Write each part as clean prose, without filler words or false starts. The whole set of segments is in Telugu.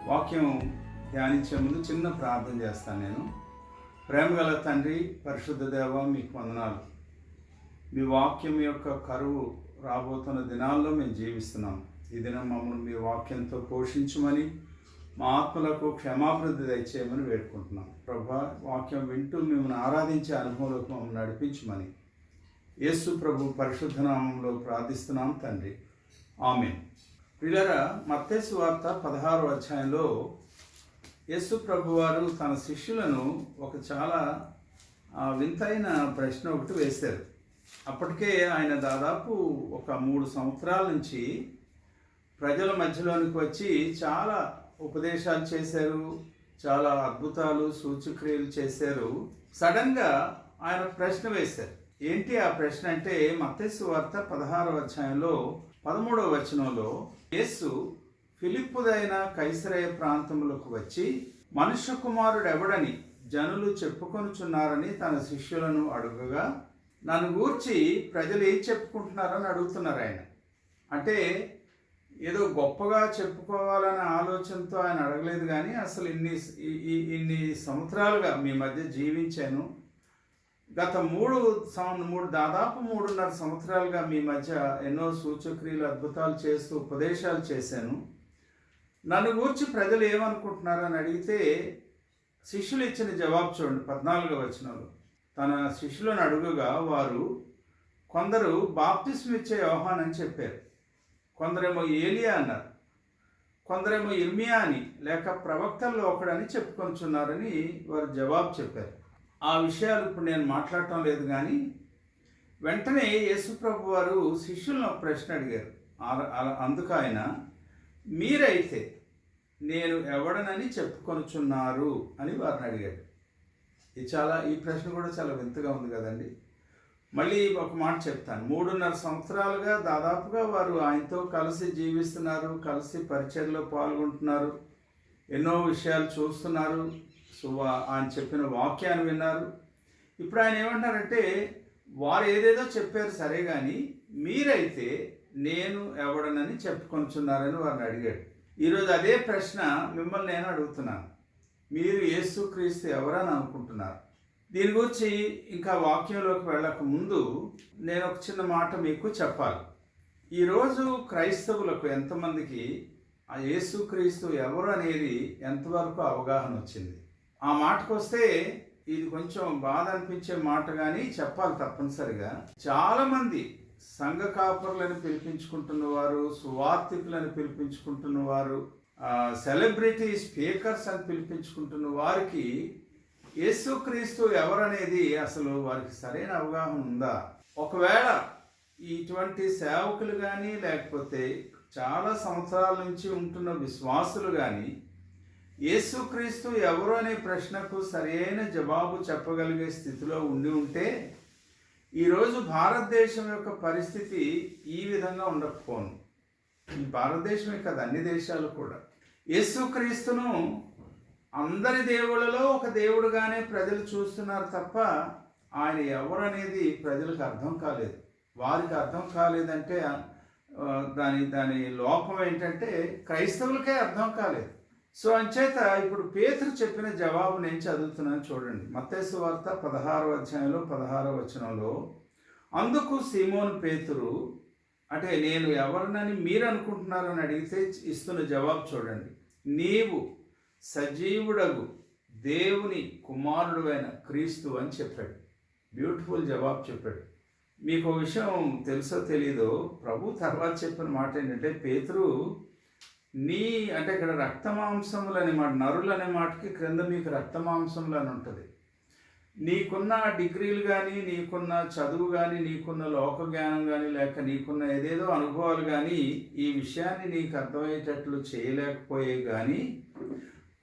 వాక్యం ధ్యానించే ముందు చిన్న ప్రార్థన చేస్తాను. నేను ప్రేమగల తండ్రి, పరిశుద్ధ దేవ, మీకు వందనాలు. మీ వాక్యం యొక్క కరువు రాబోతున్న దినాల్లో మేము జీవిస్తున్నాం. ఈ దినం మమ్మల్ని మీ వాక్యంతో పోషించమని, మా ఆత్మలకు క్షమాభివృద్ధి దయచేయమని వేడుకుంటున్నాం. ప్రభా, వాక్యం వింటూ మిమ్మల్ని ఆరాధించే అనుభవంలోకి మమ్మల్ని నడిపించమని యేసు ప్రభు పరిశుద్ధ నామంలో ప్రార్థిస్తున్నాం తండ్రి, ఆమేన్. ప్రియులారా, మత్తయి సువార్త 16వ అధ్యాయంలో యేసు ప్రభు వారు తన శిష్యులను ఒక చాలా వింతైన ప్రశ్న ఒకటి వేశారు. అప్పటికే ఆయన దాదాపు ఒక 3 సంవత్సరాల నుంచి ప్రజల మధ్యలోనికి వచ్చి చాలా ఉపదేశాలు చేశారు, చాలా అద్భుతాలు సూచక్రియలు చేశారు. సడన్గా ఆయన ప్రశ్న వేశారు. ఏంటి ఆ ప్రశ్న అంటే, మత్తయి సువార్త 16వ అధ్యాయంలో 13వ వచనంలో యేసు ఫిలిప్పుదైన కైసరయ ప్రాంతములకు వచ్చి, మనుష్య కుమారుడు ఎవడని జనులు చెప్పుకొనుచున్నారని తన శిష్యులను అడుగగా, నన్ను గూర్చి ప్రజలు ఏం చెప్పుకుంటున్నారని అడుగుతున్నారు ఆయన. అంటే ఏదో గొప్పగా చెప్పుకోవాలనే ఆలోచనతో ఆయన అడగలేదు, కానీ అసలు ఇన్ని సంవత్సరాలుగా మీ మధ్య జీవించాను, గత దాదాపు 3.5 సంవత్సరాలుగా మీ మధ్య ఎన్నో సూచక్రియలు అద్భుతాలు చేస్తూ ఉపదేశాలు చేశాను, నన్ను గూర్చి ప్రజలు ఏమనుకుంటున్నారని అడిగితే శిష్యులు ఇచ్చిన జవాబు చూడండి. 14వ వచనంలో తన శిష్యులను అడుగుగా వారు కొందరు బాప్తిస్మ ఇచ్చే యోహాను అని చెప్పారు, కొందరేమో ఏలియా అన్నారు, కొందరేమో ఇర్మియా అని లేక ప్రవక్తల్లో ఒకడని చెప్పుకొనిచున్నారని వారు జవాబు చెప్పారు. ఆ విషయాలు ఇప్పుడు నేను మాట్లాడటం లేదు, కానీ వెంటనే యేసుప్రభు వారు శిష్యులను ఒక ప్రశ్న అడిగారు. అందుకు ఆయన, మీరైతే నేను ఎవడనని చెప్పుకొనుచున్నారు అని వారిని అడిగాడు. ఈ ప్రశ్న కూడా చాలా వింతగా ఉంది కదండి. మళ్ళీ ఒక మాట చెప్తాను. 3.5 సంవత్సరాలుగా దాదాపుగా వారు ఆయనతో కలిసి జీవిస్తున్నారు, కలిసి పరిచర్యలో పాల్గొంటున్నారు, ఎన్నో విషయాలు చూస్తున్నారు, ఆయన చెప్పిన వాక్యాన్ని విన్నారు. ఇప్పుడు ఆయన ఏమంటారంటే, వారు ఏదేదో చెప్పారు సరే, కానీ మీరైతే నేను ఎవడనని చెప్పుకొనిచున్నారని వారిని అడిగాడు. ఈరోజు అదే ప్రశ్న మిమ్మల్ని నేను అడుగుతున్నాను. మీరు యేసుక్రీస్తు ఎవరని అనుకుంటున్నారు? దీని గురించి ఇంకా వాక్యంలోకి వెళ్ళక ముందు నేను ఒక చిన్న మాట మీకు చెప్పాలి. ఈరోజు క్రైస్తవులకు ఎంతమందికి ఆ యేసుక్రీస్తు ఎవరు అనేది ఎంతవరకు అవగాహన వచ్చింది? ఆ మాటకు వస్తే ఇది కొంచెం బాధ అనిపించే మాట, కానీ చెప్పాలి తప్పనిసరిగా. చాలామంది సంఘ కాపురులను పిలిపించుకుంటున్నవారు, సువార్థికులను పిలిపించుకుంటున్నవారు, సెలబ్రిటీ స్పీకర్స్ అని పిలిపించుకుంటున్న వారికి యేసుక్రీస్తు ఎవరనేది అసలు వారికి సరైన అవగాహన ఉందా? ఒకవేళ ఇటువంటి సేవకులు కానీ లేకపోతే చాలా సంవత్సరాల నుంచి ఉంటున్న విశ్వాసులు కానీ యేసుక్రీస్తు ఎవరు అనే ప్రశ్నకు సరైన జవాబు చెప్పగలిగే స్థితిలో ఉండి ఉంటే ఈరోజు భారతదేశం యొక్క పరిస్థితి ఈ విధంగా ఉండకపోను. ఈ భారతదేశమే కదా, అన్ని దేశాలు కూడా యేసుక్రీస్తును అందరి దేవుళ్ళలో ఒక దేవుడుగానే ప్రజలు చూస్తున్నారు తప్ప ఆయన ఎవరు అనేది ప్రజలకు అర్థం కాలేదు. వారికి అర్థం కాలేదంటే దాని లోపం ఏంటంటే క్రైస్తవులకే అర్థం కాలేదు. సో అంచేత ఇప్పుడు పేతురు చెప్పిన జవాబు నేను చదువుతున్నాను చూడండి. మత్తయి సువార్త 16వ అధ్యాయంలో 16వ వచనంలో, అందుకు సీమోను పేతురు, అంటే నేను ఎవరినని మీరు అనుకుంటున్నారని అడిగితే ఇస్తున్న జవాబు చూడండి. నీవు సజీవుడగు దేవుని కుమారుడు అయిన క్రీస్తు అని చెప్పాడు. బ్యూటిఫుల్ జవాబు చెప్పాడు. మీకు ఒక విషయం తెలుసో తెలీదో, ప్రభు తర్వాత చెప్పిన మాట ఏంటంటే, పేతురు అంటే ఇక్కడ రక్తమాంసములు అనే మాట, నరులు అనే మాటకి క్రింద మీకు రక్తమాంసములు అని ఉంటుంది. నీకున్న డిగ్రీలు కానీ, నీకున్న చదువు కానీ, నీకున్న లోక జ్ఞానం కానీ, లేక నీకున్న ఏదేదో అనుభవాలు కానీ ఈ విషయాన్ని నీకు అర్థమయ్యేటట్లు చేయలేకపోయే, కానీ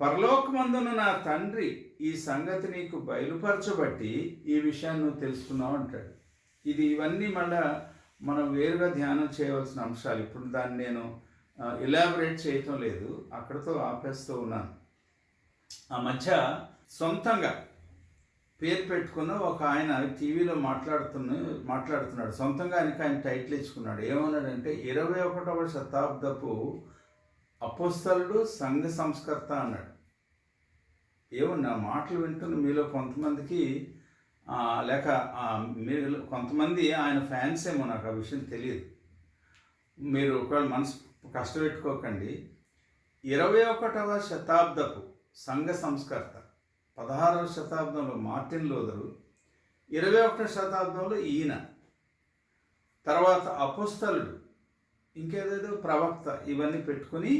పరలోకమందున నా తండ్రి ఈ సంగతి నీకు బయలుపరచబట్టి ఈ విషయాన్ని నువ్వు తెలుసుకున్నావు అంటాడు. ఇవన్నీ మళ్ళా మనం వేరుగా ధ్యానం చేయవలసిన అంశాలు. ఇప్పుడు దాన్ని నేను ఎలాబరేట్ చేయటం లేదు, అక్కడితో ఆపేస్తూ ఉన్నాను. ఆ మధ్య సొంతంగా పేరు పెట్టుకున్న ఒక ఆయన టీవీలో మాట్లాడుతున్నాడు. సొంతంగా ఆయన టైటిల్ ఇచ్చుకున్నాడు. ఏమన్నాడంటే, 21వ శతాబ్దపు అపోస్తలుడు, సంఘ సంస్కర్త అన్నాడు. ఏమో నా మాటలు వింటున్న మీలో కొంతమందికి లేక మీరు కొంతమంది ఆయన ఫ్యాన్స్ ఏమో, నాకు ఆ విషయం తెలియదు. మీరు ఒకవేళ మనసు కష్టపెట్టుకోకండి. 21వ శతాబ్దపు సంఘ సంస్కర్త, 16వ శతాబ్దంలో మార్టిన్ లూథరు, 21వ శతాబ్దంలో ఈయన, తర్వాత అపోస్తలుడు, ఇంకేదేదో ప్రవక్త, ఇవన్నీ పెట్టుకుని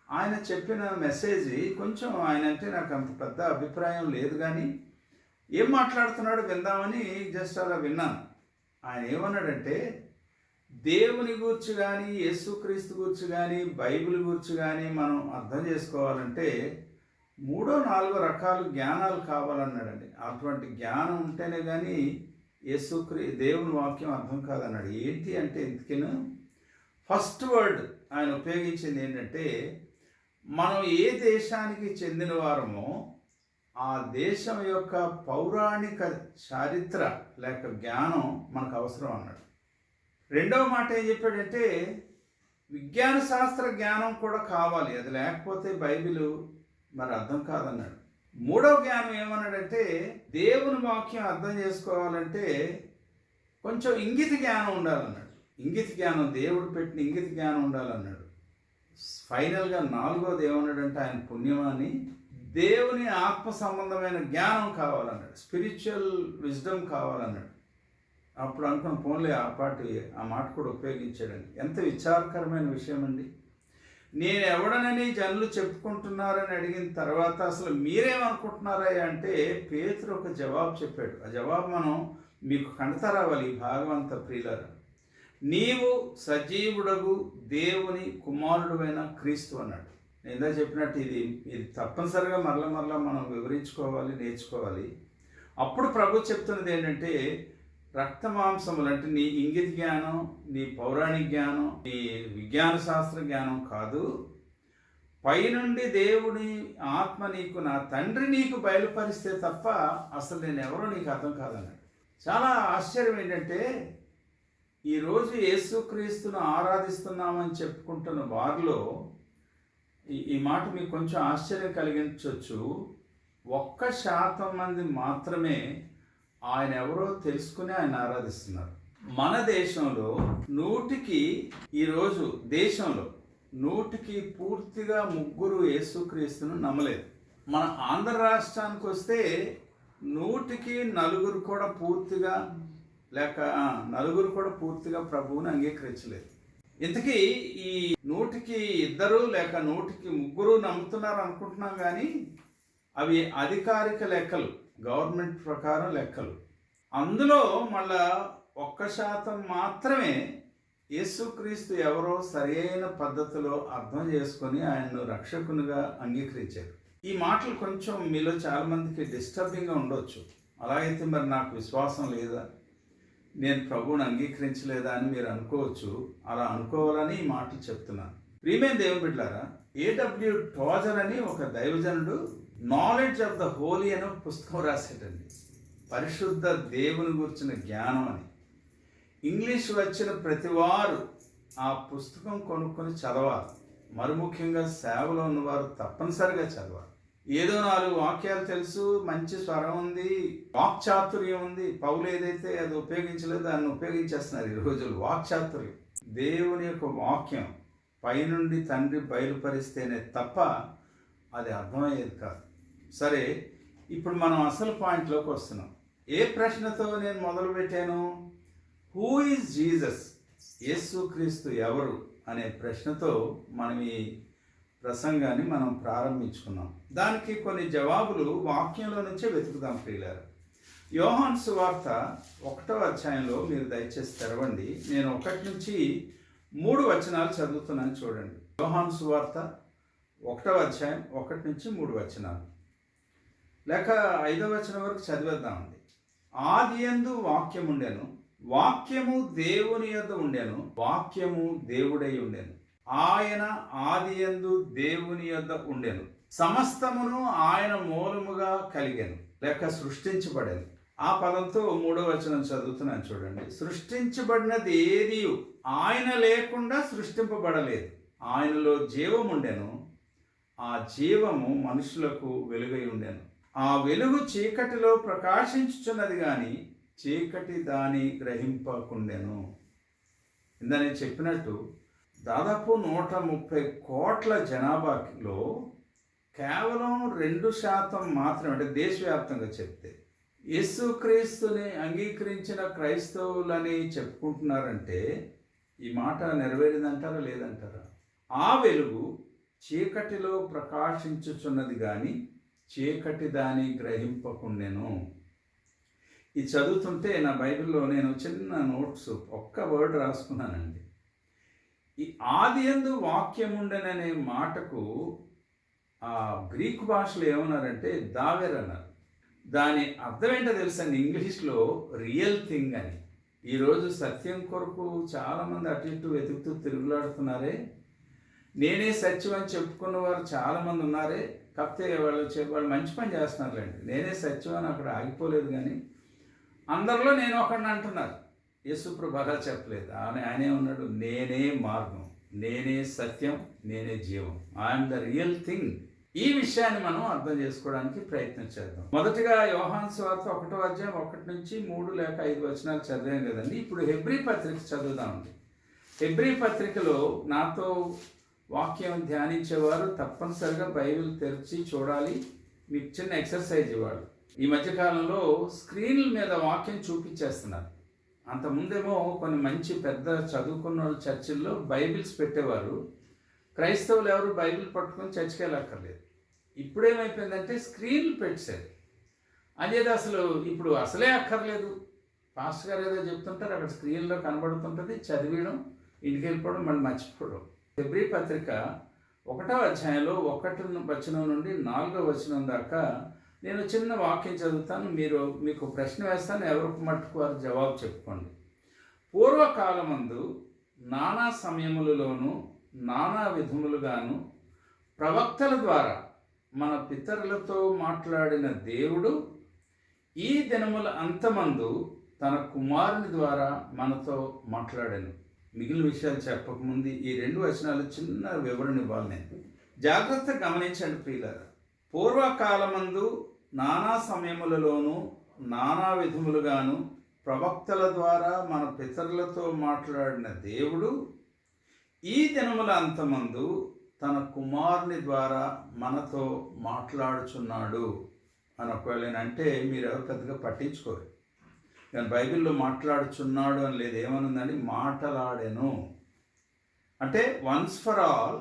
ఆయన చెప్పిన మెసేజ్ కొంచెం, ఆయన అంటే నాకు అంత పెద్ద అభిప్రాయం లేదు, కానీ ఏం మాట్లాడుతున్నాడో విందామని జస్ట్ అలా విన్నాను. ఆయన ఏమన్నాడంటే, దేవుని గూర్చి కానీ, యేసుక్రీస్తు గూర్చి కానీ, బైబిల్ గూర్చి కానీ మనం అర్థం చేసుకోవాలంటే 3-4 రకాల జ్ఞానాలు కావాలన్నాడండి. అటువంటి జ్ఞానం ఉంటేనే కానీ దేవుని వాక్యం అర్థం కాదన్నాడు. ఏంటి అంటే, ఎందుకను ఫస్ట్ వర్డ్ ఆయన ఉపయోగించింది ఏంటంటే, మనం ఏ దేశానికి చెందిన వారమో ఆ దేశం యొక్క పౌరాణిక చారిత్ర లేక జ్ఞానం మనకు అవసరం అన్నాడు. రెండవ మాట ఏం చెప్పాడంటే, విజ్ఞాన శాస్త్ర జ్ఞానం కూడా కావాలి, అది లేకపోతే బైబిల్ మరి అర్థం కాదన్నాడు. మూడవ జ్ఞానం ఏమన్నాడంటే, దేవుని వాక్యం అర్థం చేసుకోవాలంటే కొంచెం ఇంగిత జ్ఞానం ఉండాలన్నాడు. ఇంగిత జ్ఞానం, దేవుడు పెట్టిన ఇంగిత జ్ఞానం ఉండాలన్నాడు. ఫైనల్గా 4వది ఏమన్నాడంటే, ఆయన పుణ్యమాని దేవుని ఆత్మ సంబంధమైన జ్ఞానం కావాలన్నాడు, స్పిరిచువల్ విజ్డమ్ కావాలన్నాడు. అప్పుడు అనుకున్న ఫోన్లే ఆ మాట కూడా ఉపయోగించాడండి. ఎంత విచారకరమైన విషయం అండి. నేను ఎవడనని జనులు చెప్పుకుంటున్నారని అడిగిన తర్వాత అసలు మీరేమనుకుంటున్నారా అంటే పేతురు ఒక జవాబు చెప్పాడు. ఆ జవాబు మనం మీకు కంటతరావాలి ఈ భాగం అంతా ప్రియులారా. నీవు సజీవుడగు దేవుని కుమారుడువైన క్రీస్తు అన్నాడు. నేను చెప్పినట్టు ఇది తప్పనిసరిగా మరలా మనం వివరించుకోవాలి, నేర్చుకోవాలి. అప్పుడు ప్రభు చెప్తున్నది ఏంటంటే, రక్త మాంసములు అంటే నీ ఇంగిత జ్ఞానం, నీ పౌరాణిక జ్ఞానం, నీ విజ్ఞాన శాస్త్ర జ్ఞానం కాదు, పైనుండి దేవుని ఆత్మ నీకు, నా తండ్రి నీకు బయలుపరిస్తే తప్ప అసలు నేను ఎవరో నీకు అర్థం కాదన్నాడు. చాలా ఆశ్చర్యం ఏంటంటే, ఈరోజు యేసుక్రీస్తును ఆరాధిస్తున్నామని చెప్పుకుంటున్న వారిలో ఈ మాట మీకు కొంచెం ఆశ్చర్యం కలిగించవచ్చు. 1% మంది మాత్రమే ఆయన ఎవరో తెలుసుకుని ఆయన ఆరాధిస్తున్నారు. మన దేశంలో ఈరోజు దేశంలో 100కి పూర్తిగా 3 యేసుక్రీస్తును నమ్మలేదు. మన ఆంధ్ర రాష్ట్రానికి వస్తే 100కి 4 కూడా పూర్తిగా లేక 4 కూడా పూర్తిగా ప్రభువుని అంగీకరించలేదు. ఇంతకీ ఈ 100కి 2 లేక 100కి 3 నమ్ముతున్నారు అనుకుంటున్నాం, కానీ అవి అధికారిక లెక్కలు, గవర్నమెంట్ ప్రకారం లెక్కలు. అందులో మళ్ళా 1% మాత్రమే యేసుక్రీస్తు ఎవరో సరైన పద్ధతిలో అర్థం చేసుకొని ఆయన్ను రక్షకునిగా అంగీకరించారు. ఈ మాటలు కొంచెం మీలో చాలామందికి డిస్టర్బింగ్గా ఉండొచ్చు. అలాగైతే మరి నాకు విశ్వాసం లేదా, నేను ప్రభువుని అంగీకరించలేదా అని మీరు అనుకోవచ్చు. అలా అనుకోవాలని ఈ మాటలు చెప్తున్నాను. ప్రియమైన దేవుని బిడ్డలారా, A.W. టోజర్ అని ఒక దైవజనుడు నాలెడ్జ్ ఆఫ్ ద హోలీ అనే పుస్తకం రాసేటండి. పరిశుద్ధ దేవుని గురించిన జ్ఞానం అని. ఇంగ్లీష్ వచ్చిన ప్రతివారు ఆ పుస్తకం కొనుక్కొని చదవాలి. మరి ముఖ్యంగా సేవలో ఉన్నవారు తప్పనిసరిగా చదవాలి. ఏదో 4 వాక్యాలు తెలుసు, మంచి స్వరం ఉంది, వాక్చాతుర్యం ఉంది. పౌలు ఏదైతే అది ఉపయోగించలేదో దాన్ని ఉపయోగించేస్తున్నారు ఈ రోజులు. వాక్చాతుర్యం, దేవుని యొక్క వాక్యం పైనుండి తండ్రి బయలుపరిస్తేనే తప్ప అది అర్థమయ్యేది కాదు. సరే, ఇప్పుడు మనం అసలు పాయింట్లోకి వస్తున్నాం. ఏ ప్రశ్నతో నేను మొదలుపెట్టాను? Who is Jesus? యేసుక్రీస్తు ఎవరు అనే ప్రశ్నతో మనం ఈ ప్రసంగాన్ని మనం ప్రారంభించుకున్నాం. దానికి కొన్ని జవాబులు వాక్యంలో నుంచే వెతుకుదాం ప్రియులారా. యోహాను సువార్త 1వ అధ్యాయంలో మీరు దయచేసి తెరవండి. నేను 1 నుంచి 3 వచనాలు చదువుతున్నాను, చూడండి. యోహాను సువార్త 1వ అధ్యాయం 1 నుంచి 3 వచనాలు, లేక 5వ వచనం వరకు చదివేద్దామండి. ఆదియందు వాక్యం ఉండెను, వాక్యము దేవుని యొద్ద ఉండెను, వాక్యము దేవుడై ఉండెను. ఆయన ఆదియందు దేవుని యొద్ద ఉండెను. సమస్తమును ఆయన మూలముగా కలిగెను, లేక సృష్టించబడేది. ఆ పదంతో 3వ వచనం చదువుతున్నాను, చూడండి. సృష్టించబడినది ఏది ఆయన లేకుండా సృష్టింపబడలేదు. ఆయనలో జీవం ఉండెను, ఆ జీవము మనుషులకు వెలుగై ఉండెను. ఆ వెలుగు చీకటిలో ప్రకాశించుచున్నది కానీ చీకటి దాని గ్రహింపకుండెను. ఇందని చెప్పినట్టు దాదాపు 130 కోట్ల జనాభాలో కేవలం 2% మాత్రమే, అంటే దేశవ్యాప్తంగా చెప్తే యేసుక్రీస్తుని అంగీకరించిన క్రైస్తవులని చెప్పుకుంటున్నారంటే ఈ మాట నెరవేరిందంటారా లేదంటారా? ఆ వెలుగు చీకటిలో ప్రకాశించుచున్నది కానీ చీకటి దాని గ్రహింపకుండెను. ఇది చదువుతుంటే నా బైబిల్లో నేను చిన్న నోట్స్ ఒక్క వర్డ్ రాసుకున్నానండి. ఈ ఆదియందు వాక్యం ఉండెననే మాటకు ఆ గ్రీకు భాషలో ఏమన్నారంటే దావెర్ అన్నారు. దాని అర్థం ఏంటో తెలుసండి, ఇంగ్లీష్లో రియల్ థింగ్ అని. ఈరోజు సత్యం కొరకు చాలామంది అటు ఇటు వెతుకుతూ తిరుగులాడుతున్నారే. నేనే సత్యం అని చెప్పుకున్న వారు చాలామంది ఉన్నారే. కాకపోతే వాళ్ళు మంచి పని చేస్తున్నారులేండి. నేనే సత్యం అని అక్కడ ఆగిపోలేదు, కానీ అందరిలో నేను ఒకడిని అంటున్నారు. యేసుప్రభు అలా చెప్పలేదు. ఆయనే ఉన్నాడు, నేనే మార్గం, నేనే సత్యం, నేనే జీవం, ఐఎమ్ ద రియల్ థింగ్. ఈ విషయాన్ని మనం అర్థం చేసుకోవడానికి ప్రయత్నం చేద్దాం. మొదటిగా యోహాను సువార్త 1వ అధ్యాయం 1 నుంచి 3 లేక 5 వచనాలు చదివాం కదండి. ఇప్పుడు హెబ్రీ పత్రిక చదువుదామండి. హెబ్రీ పత్రికలో నాతో వాక్యం ధ్యానించేవారు తప్పనిసరిగా బైబిల్ తెరిచి చూడాలి. మీకు చిన్న ఎక్సర్సైజ్ ఇవ్వాలి. ఈ మధ్యకాలంలో స్క్రీన్ల మీద వాక్యం చూపించేస్తున్నారు. అంతకుముందేమో కొన్ని మంచి పెద్ద చదువుకున్న వాళ్ళు చర్చిల్లో బైబిల్స్ పెట్టేవారు. క్రైస్తవులు ఎవరు బైబిల్ పట్టుకొని చర్చికి వెళ్ళక్కర్లేదు. ఇప్పుడేమైపోయిందంటే స్క్రీన్లు పెట్టారు. అదేదో అసలు ఇప్పుడు అసలే అక్కర్లేదు. పాస్టర్ గారు ఏదో చెప్తుంటారు, అక్కడ స్క్రీన్లో కనబడుతుంటుంది, చదివడం, ఇంటికి వెళ్ళిపోవడం, మళ్ళీ మర్చిపోవడం. హెబ్రీ పత్రిక 1వ అధ్యాయంలో 1వ వచనం నుండి 4వ వచనం దాకా నేను చిన్న వాక్యం చదువుతాను. మీకు ప్రశ్న వేస్తాను, ఎవరికి మట్టుకు వారు జవాబు చెప్పుకోండి. పూర్వకాలమందు నానా సమయములలోనూ నానా విధములుగాను ప్రవక్తల ద్వారా మన పితరులతో మాట్లాడిన దేవుడు ఈ దినముల అంతమందు తన కుమారుని ద్వారా మనతో మాట్లాడాను. మిగిలిన విషయాలు చెప్పకముందు ఈ 2 వచనాలు చిన్న వివరణ ఇవ్వాలి. నేను జాగ్రత్తగా గమనించండి ప్రియులారా. పూర్వకాలమందు నానా సమయములలోనూ నానా విధములుగాను ప్రవక్తల ద్వారా మన పితరులతో మాట్లాడిన దేవుడు ఈ దినముల అంతమందు తన కుమారుని ద్వారా మనతో మాట్లాడుచున్నాడు అని ఒకవేళ అంటే మీరు ఎవరు పెద్దగా పట్టించుకోరు. కానీ బైబిల్లో మాట్లాడుచున్నాడు అని లేదు, ఏమనుందని మాట్లాడాను అంటే వన్స్ ఫర్ ఆల్,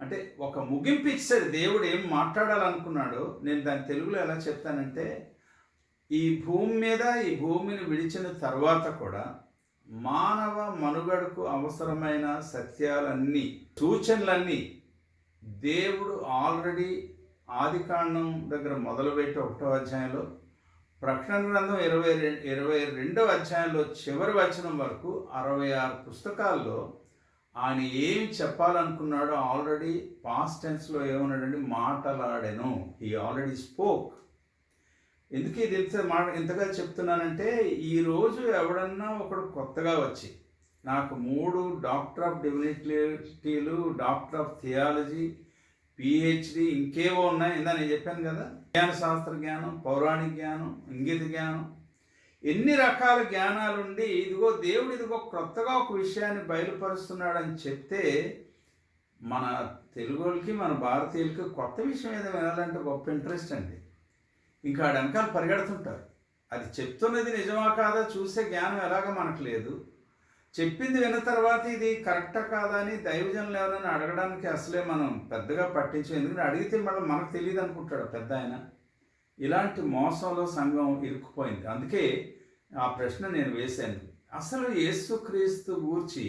అంటే ఒక ముగింపు ఇచ్చాడు. దేవుడు ఏం మాట్లాడాలనుకున్నాడో నేను దాని తెలుగులో ఎలా చెప్తానంటే, ఈ భూమి మీద ఈ భూమిని విడిచిన తర్వాత కూడా మానవ మనుగడకు అవసరమైన సత్యాలన్నీ, సూచనలన్నీ దేవుడు ఆల్రెడీ ఆదికాండం దగ్గర మొదలుపెట్టి 1వ అధ్యాయంలో, ప్రకటన గ్రంథం 22వ అధ్యాయంలో చివరి వచనం వరకు 66 పుస్తకాల్లో ఆయన ఏం చెప్పాలనుకున్నాడో ఆల్రెడీ పాస్ట్ టెన్స్లో ఏమన్నాడండి, మాటలాడెను. He already spoke. ఎందుకు ఇది ఇంతగా చెప్తున్నానంటే, ఈరోజు ఎవడన్నా ఒకడు కొత్తగా వచ్చి నాకు 3 డాక్టర్ ఆఫ్ డివినిటీలు, డాక్టర్ ఆఫ్ థియాలజీ, పిహెచ్డి, ఇంకేవో ఉన్నాయి. నేను చెప్పాను కదా, శాస్త్ర జ్ఞానం, పౌరాణిక జ్ఞానం, ఇంగిత జ్ఞానం, ఎన్ని రకాల జ్ఞానాలుండి దేవుడు కొత్తగా ఒక విషయాన్ని బయలుపరుస్తున్నాడని చెప్తే, మన తెలుగు వాళ్ళకి, మన భారతీయులకి కొత్త విషయం ఏదో వినాలంటే గొప్ప ఇంట్రెస్ట్ అండి. ఇంకా వెనకాల పరిగెడుతుంటారు. అది చెప్తున్నది నిజమా కాదా చూసే జ్ఞానం ఎలాగో మనకు లేదు. చెప్పింది విన్న తర్వాత ఇది కరెక్టా కాదా అని దైవజనులు ఎవరైనా అడగడానికి అసలే మనం పెద్దగా పట్టించు. ఎందుకంటే అడిగితే మళ్ళీ మనకు తెలియదు అనుకుంటాడు పెద్ద ఆయన. ఇలాంటి మోసంలో సంఘం ఇరుక్కుపోయింది. అందుకే ఆ ప్రశ్న నేను వేశాను. అసలు యేసుక్రీస్తు గూర్చి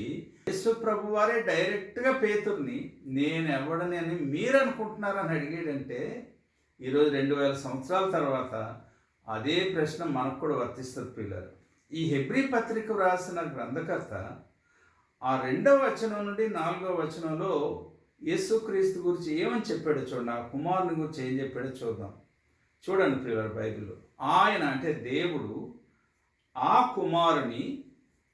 యేసు ప్రభు వారే డైరెక్ట్గా పేతుర్ని నేను ఎవడని అని మీరు అనుకుంటున్నారని అడిగాడంటే, ఈరోజు 2000 సంవత్సరాల తర్వాత అదే ప్రశ్న మనకు కూడా వర్తిస్తుంది పిల్లలు. ఈ హెబ్రీ పత్రిక రాసిన గ్రంథకర్త ఆ 2వ వచనం నుండి 4వ వచనంలో యేసుక్రీస్తు గురించి ఏమని చెప్పాడో చూడండి. ఆ కుమారుని గురించి ఏం చెప్పాడో చూద్దాం. చూడండి ప్రియులారా, బైబిల్లో ఆయన అంటే దేవుడు ఆ కుమారుని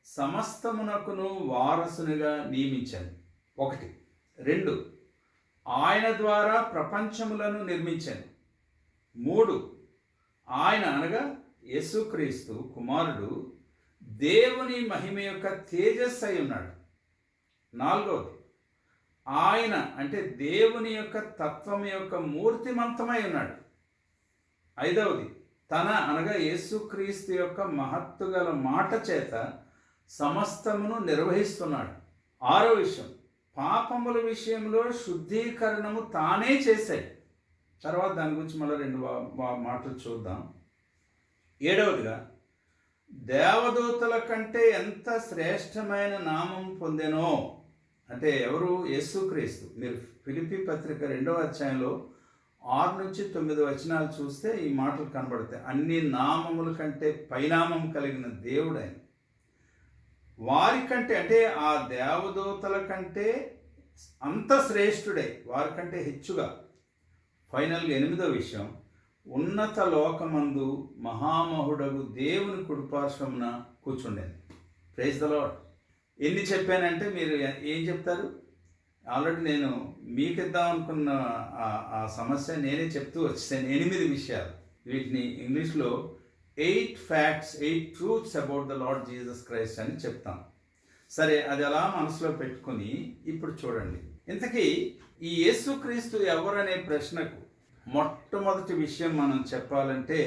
సమస్తమునకును వారసునిగా నియమించాను. 1 2, ఆయన ద్వారా ప్రపంచములను నిర్మించాను. 3, ఆయన అనగా యేసుక్రీస్తు కుమారుడు దేవుని మహిమ యొక్క తేజస్సు అయి ఉన్నాడు. 4, ఆయన అంటే దేవుని యొక్క తత్వం యొక్క మూర్తిమంతమై ఉన్నాడు. 5, తన అనగా యేసుక్రీస్తు యొక్క మహత్తు గల మాట చేత సమస్తమును నిర్వహిస్తున్నాడు. 6 విషయం, పాపముల విషయంలో శుద్ధీకరణము తానే చేశాడు. తర్వాత దాని గురించి మళ్ళీ 2 మాటలు చూద్దాం. 7, దేవదూతల కంటే ఎంత శ్రేష్టమైన నామం పొందెనో, అంటే ఎవరు? యేసుక్రీస్తు. మీరు ఫిలిప్పీ పత్రిక 2వ అధ్యాయంలో 6 నుంచి 9 వచనాలు చూస్తే ఈ మాటలు కనబడతాయి. అన్ని నామముల కంటే పైనామం కలిగిన దేవుడు ఆయన. వారికంటే అంటే ఆ దేవదూతల కంటే అంత శ్రేష్ఠుడై వారికంటే హెచ్చుగా. ఫైనల్గా 8వ విషయం, ఉన్నత లోకమందు మహామహుడగు దేవుని కుడిపార్శ్వమున కూర్చుండేది. Praise the Lord. ఎన్ని చెప్పానంటే మీరు ఏం చెప్తారు? ఆల్రెడీ నేను మీకు ఇద్దాం అనుకున్న ఆ సమస్య నేనే చెప్తూ వచ్చాను. 8 విషయాలు. వీటిని ఇంగ్లీష్లో 8 facts, 8 truths about the Lord Jesus Christ అని చెప్తాం. సరే, అది అలా మనసులో పెట్టుకుని ఇప్పుడు చూడండి. ఇంతకీ ఈ యేసుక్రీస్తు ఎవరనే ప్రశ్నకు మొట్టమొదటి విషయం మనం చెప్పాలంటే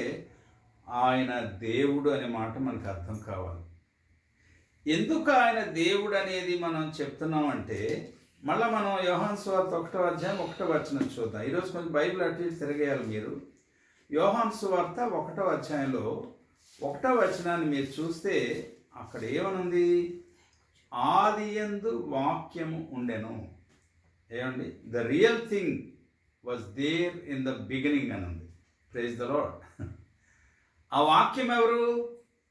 ఆయన దేవుడు అనే మాట మనకు అర్థం కావాలి. ఎందుకు ఆయన దేవుడు అనేది మనం చెప్తున్నామంటే, మళ్ళీ మనం యోహాను సువార్త 1వ అధ్యాయం 1వ వచనం చూద్దాం. ఈరోజు కొంచెం బైబిల్ అటు ఇటు తిరగేయాలి మీరు. యోహాను సువార్త 1వ అధ్యాయంలో 1వ వచనాన్ని మీరు చూస్తే అక్కడ ఏమనుంది? ఆదియందు వాక్యము ఉండెను. ఏమండి? The real thing was there in the beginning అని ఉంది. Praise the Lord. ఆ వాక్యం ఎవరు?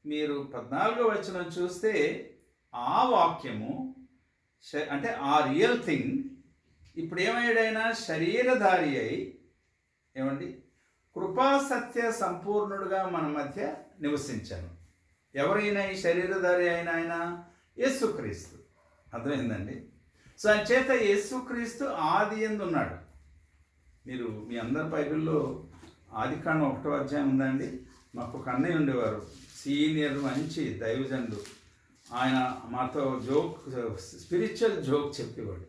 మీరు 14వ వచనం చూస్తే ఆ వాక్యము అంటే ఆ రియల్ థింగ్ ఇప్పుడు ఏమయ్యాడైనా శరీరధారి అయి, ఏమండి, కృపా సత్య సంపూర్ణుడుగా మన మధ్య నివసించాను. ఎవరైనా ఈ శరీరధారి అయిన ఆయన? యేసుక్రీస్తు. అర్థమైందండి? సో ఆయన చేత యేసుక్రీస్తు ఆది యందు ఉన్నాడు. మీరు మీ అందరి బైబిల్లో ఆదికాండం 1వ అధ్యాయం ఉందండి. మాకు ఒక అన్నయ్య ఉండేవారు, సీనియర్ మంచి దైవజనుడు. ఆయన మాతో స్పిరిచువల్ జోక్ చెప్పేవాడు.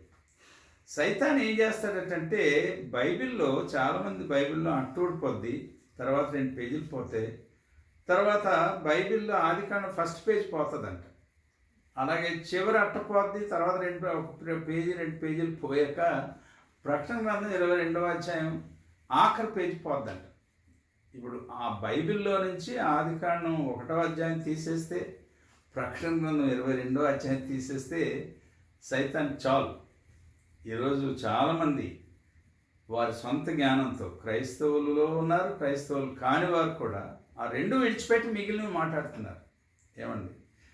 సైతాన్ ఏం చేస్తాడటంటే, బైబిల్లో చాలామంది బైబిల్లో అట్టూడిపోద్ది, తర్వాత 2 పేజీలు పోతే, తర్వాత బైబిల్లో ఆదికాండం ఫస్ట్ పేజ్ పోతుందంట. అలాగే చివరి అట్టపోద్ది, తర్వాత 1 పేజీ 2 పేజీలు పోయాక ప్రకటన గ్రంథం 22వ అధ్యాయం ఆఖరి పేజీ పోద్దంట. ఇప్పుడు ఆ బైబిల్లో నుంచి ఆదికాండం 1వ అధ్యాయం తీసేస్తే, ప్రకటన గ్రంథం 22వ అధ్యాయం తీసేస్తే సైతాన్ చాలు. ఈరోజు చాలామంది వారి సొంత జ్ఞానంతో క్రైస్తవులలో ఉన్నారు, క్రైస్తవులు కాని వారు కూడా ఆ 2 విడిచిపెట్టి మిగిలినవి మాట్లాడుతున్నారు. ఏమండి?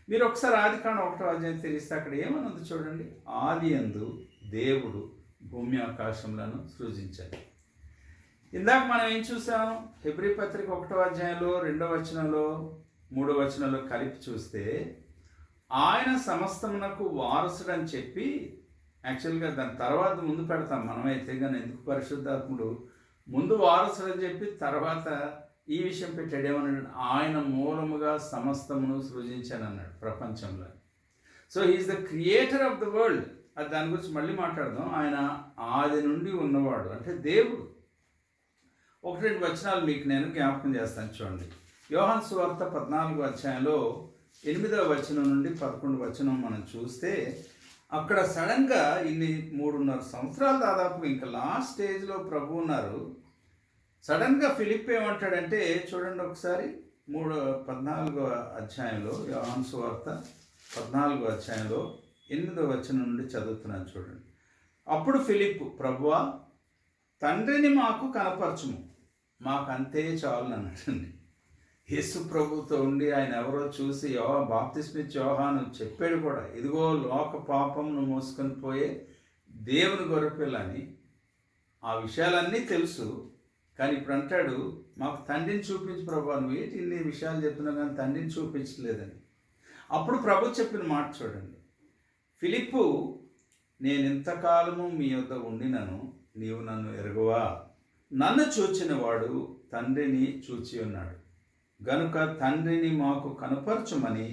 మీరు ఒకసారి ఆదికాండం 1వ అధ్యాయం తెరిస్తే అక్కడ ఏమన్నది చూడండి. ఆది యందు దేవుడు భూమి ఆకాశములను సృజించాడు. ఇందాక మనం ఏం చూసాం? హెబ్రీ పత్రిక 1వ అధ్యాయంలో 2వ వచనంలో 3వ వచనంలో కలిపి చూస్తే ఆయన సమస్తమునకు వారసుడని చెప్పి, యాక్చువల్గా దాని తర్వాత ముందు పెడతాం మనమైతే, కానీ ఎందుకు పరిశుద్ధాత్ముడు ముందు వారసుడని చెప్పి తర్వాత ఈ విషయం పెట్టాడు. ఏమన్నాడు? ఆయన మూలముగా సమస్తమును సృజించానన్నాడు ప్రపంచంలో. So he is the creator of the world. అది దాని గురించి మళ్ళీ మాట్లాడదాం. ఆయన ఆది నుండి ఉన్నవాడు అంటే దేవుడు. 1-2 వచనాలు మీకు నేను జ్ఞాపకం చేస్తాను చూడండి. యోహాను సువార్త 14వ అధ్యాయంలో 8వ వచనం నుండి 11వ వచనం మనం చూస్తే, అక్కడ సడన్గా ఇన్ని 3.5 సంవత్సరాలు దాదాపు ఇంకా లాస్ట్ స్టేజ్లో ప్రభు ఉన్నారు. సడన్గా ఫిలిప్ ఏమంటాడంటే చూడండి ఒకసారి, 14వ అధ్యాయంలో యోహాను సువార్త 14వ అధ్యాయంలో 8వ వచనం నుండి చదువుతున్నాను చూడండి. అప్పుడు ఫిలిప్, ప్రభువా, తండ్రిని మాకు కనపరచుము, మాకంతే చాలు అన్నాడండి. యేసు ప్రభుతో ఉండి ఆయన ఎవరో చూసి బాప్తిస్మిచ్చి యోహాను చెప్పాడు కూడా, ఇదిగో లోక పాపంను మోసుకొని పోయే దేవుని గొర్రెపిల్ల అని. ఆ విషయాలన్నీ తెలుసు, కానీ ఇప్పుడు అంటాడు, మాకు తండ్రిని చూపించు ప్రభు, నువ్వు ఏంటి ఇన్ని విషయాలు చెప్తున్నావు కానీ తండ్రిని చూపించలేదని. అప్పుడు ప్రభు చెప్పిన మాట చూడండి. ఫిలిప్పు నేనింతకాలము మీ యొద్ద ఉండినను నీవు నన్ను ఎరుగవా? నన్ను చూచినవాడు తండ్రిని చూచి ఉన్నాడు గనుక తండ్రిని మాకు కనుపరచుమని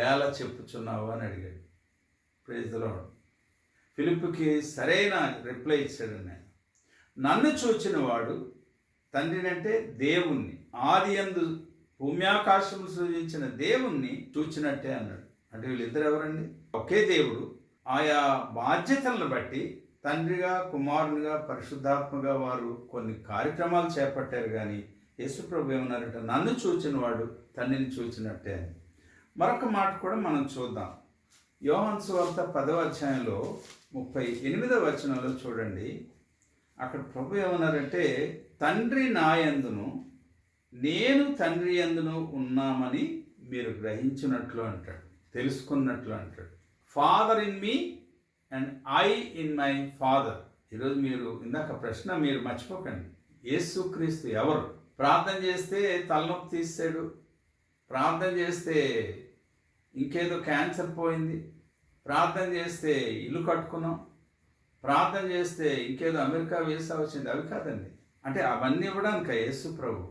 ఎలా చెప్పుచున్నావు అని అడిగాడు. Praise the lord. ఫిలిప్పుకి సరైన రిప్లై ఇచ్చాడు. నన్ను చూచిన వాడు తండ్రిని అంటే దేవుణ్ణి, ఆది యందు భూమ్యాకాశము సృజించిన దేవుణ్ణి చూచినట్టే అన్నాడు. అంటే వీళ్ళిద్దరు ఎవరండి? ఒకే దేవుడు ఆయా బాధ్యతలను బట్టి తండ్రిగా, కుమారునిగా, పరిశుద్ధాత్మగా వారు కొన్ని కార్యక్రమాలు చేపట్టారు. కానీ యేసుప్రభు ఏమన్నారంటే నన్ను చూచిన వాడు తండ్రిని చూచినట్టే అని. మరొక మాట కూడా మనం చూద్దాం. యోహాను సువార్త 10వ అధ్యాయంలో 38వ వచనంలో చూడండి. అక్కడ ప్రభు ఏమన్నారంటే తండ్రి నా యందును నేను తండ్రి యందును ఉన్నామని మీరు గ్రహించినట్లు అంటాడు, తెలుసుకున్నట్లు అంటాడు. Father in me and I in my father. ఈరోజు మీరు ఇందాక ప్రశ్న మీరు మర్చిపోకండి. యేసుక్రీస్తు ఎవరు? ప్రార్థన చేస్తే తలనొప్పి తీసాడు, ప్రార్థన చేస్తే ఇంకేదో క్యాన్సర్ పోయింది, ప్రార్థన చేస్తే ఇల్లు కట్టుకున్నాం, ప్రార్థన చేస్తే ఇంకేదో అమెరికా వీసా వచ్చింది. అవి కాదండి. అంటే అవన్నీ ఇవ్వడానికి యేసు ప్రభు,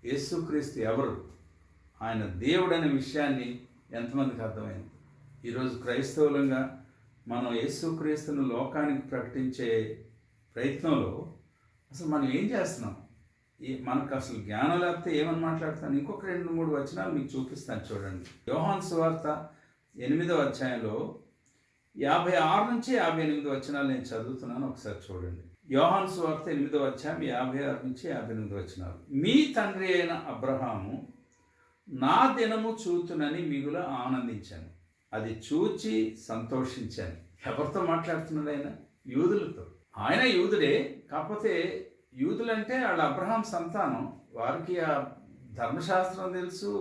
యేసుక్రీస్తు ఎవరు? ఆయన దేవుడు అనే విషయాన్ని ఎంతమందికి అర్థమైంది? ఈరోజు క్రైస్తవులంగా మనం యేసుక్రీస్తును లోకానికి ప్రకటించే ప్రయత్నంలో అసలు మనం ఏం చేస్తున్నాం? మనకు అసలు జ్ఞానం లేకపోతే ఏమని మాట్లాడుతాను? ఇంకొక 2-3 వచనాలు మీకు చూపిస్తాను చూడండి. యోహాను సువార్త 8వ అధ్యాయంలో 56 నుంచి 58 వచనాలు నేను చదువుతున్నాను, ఒకసారి చూడండి. యోహాను సువార్త 8వ అధ్యాయం 56 నుంచి 58 వచనాలు. మీ తండ్రి అయిన అబ్రహాము నా దినము చూతునని మిగుల ఆనందించాను, అది చూచి సంతోషించాను. ఎవరితో మాట్లాడుతున్నాడు ఆయన? యూదులతో. ఆయన యూదుడే, కాకపోతే యూదులంటే వాళ్ళ అబ్రహాం సంతానం. వారికి ఆ ధర్మశాస్త్రం తెలుసు,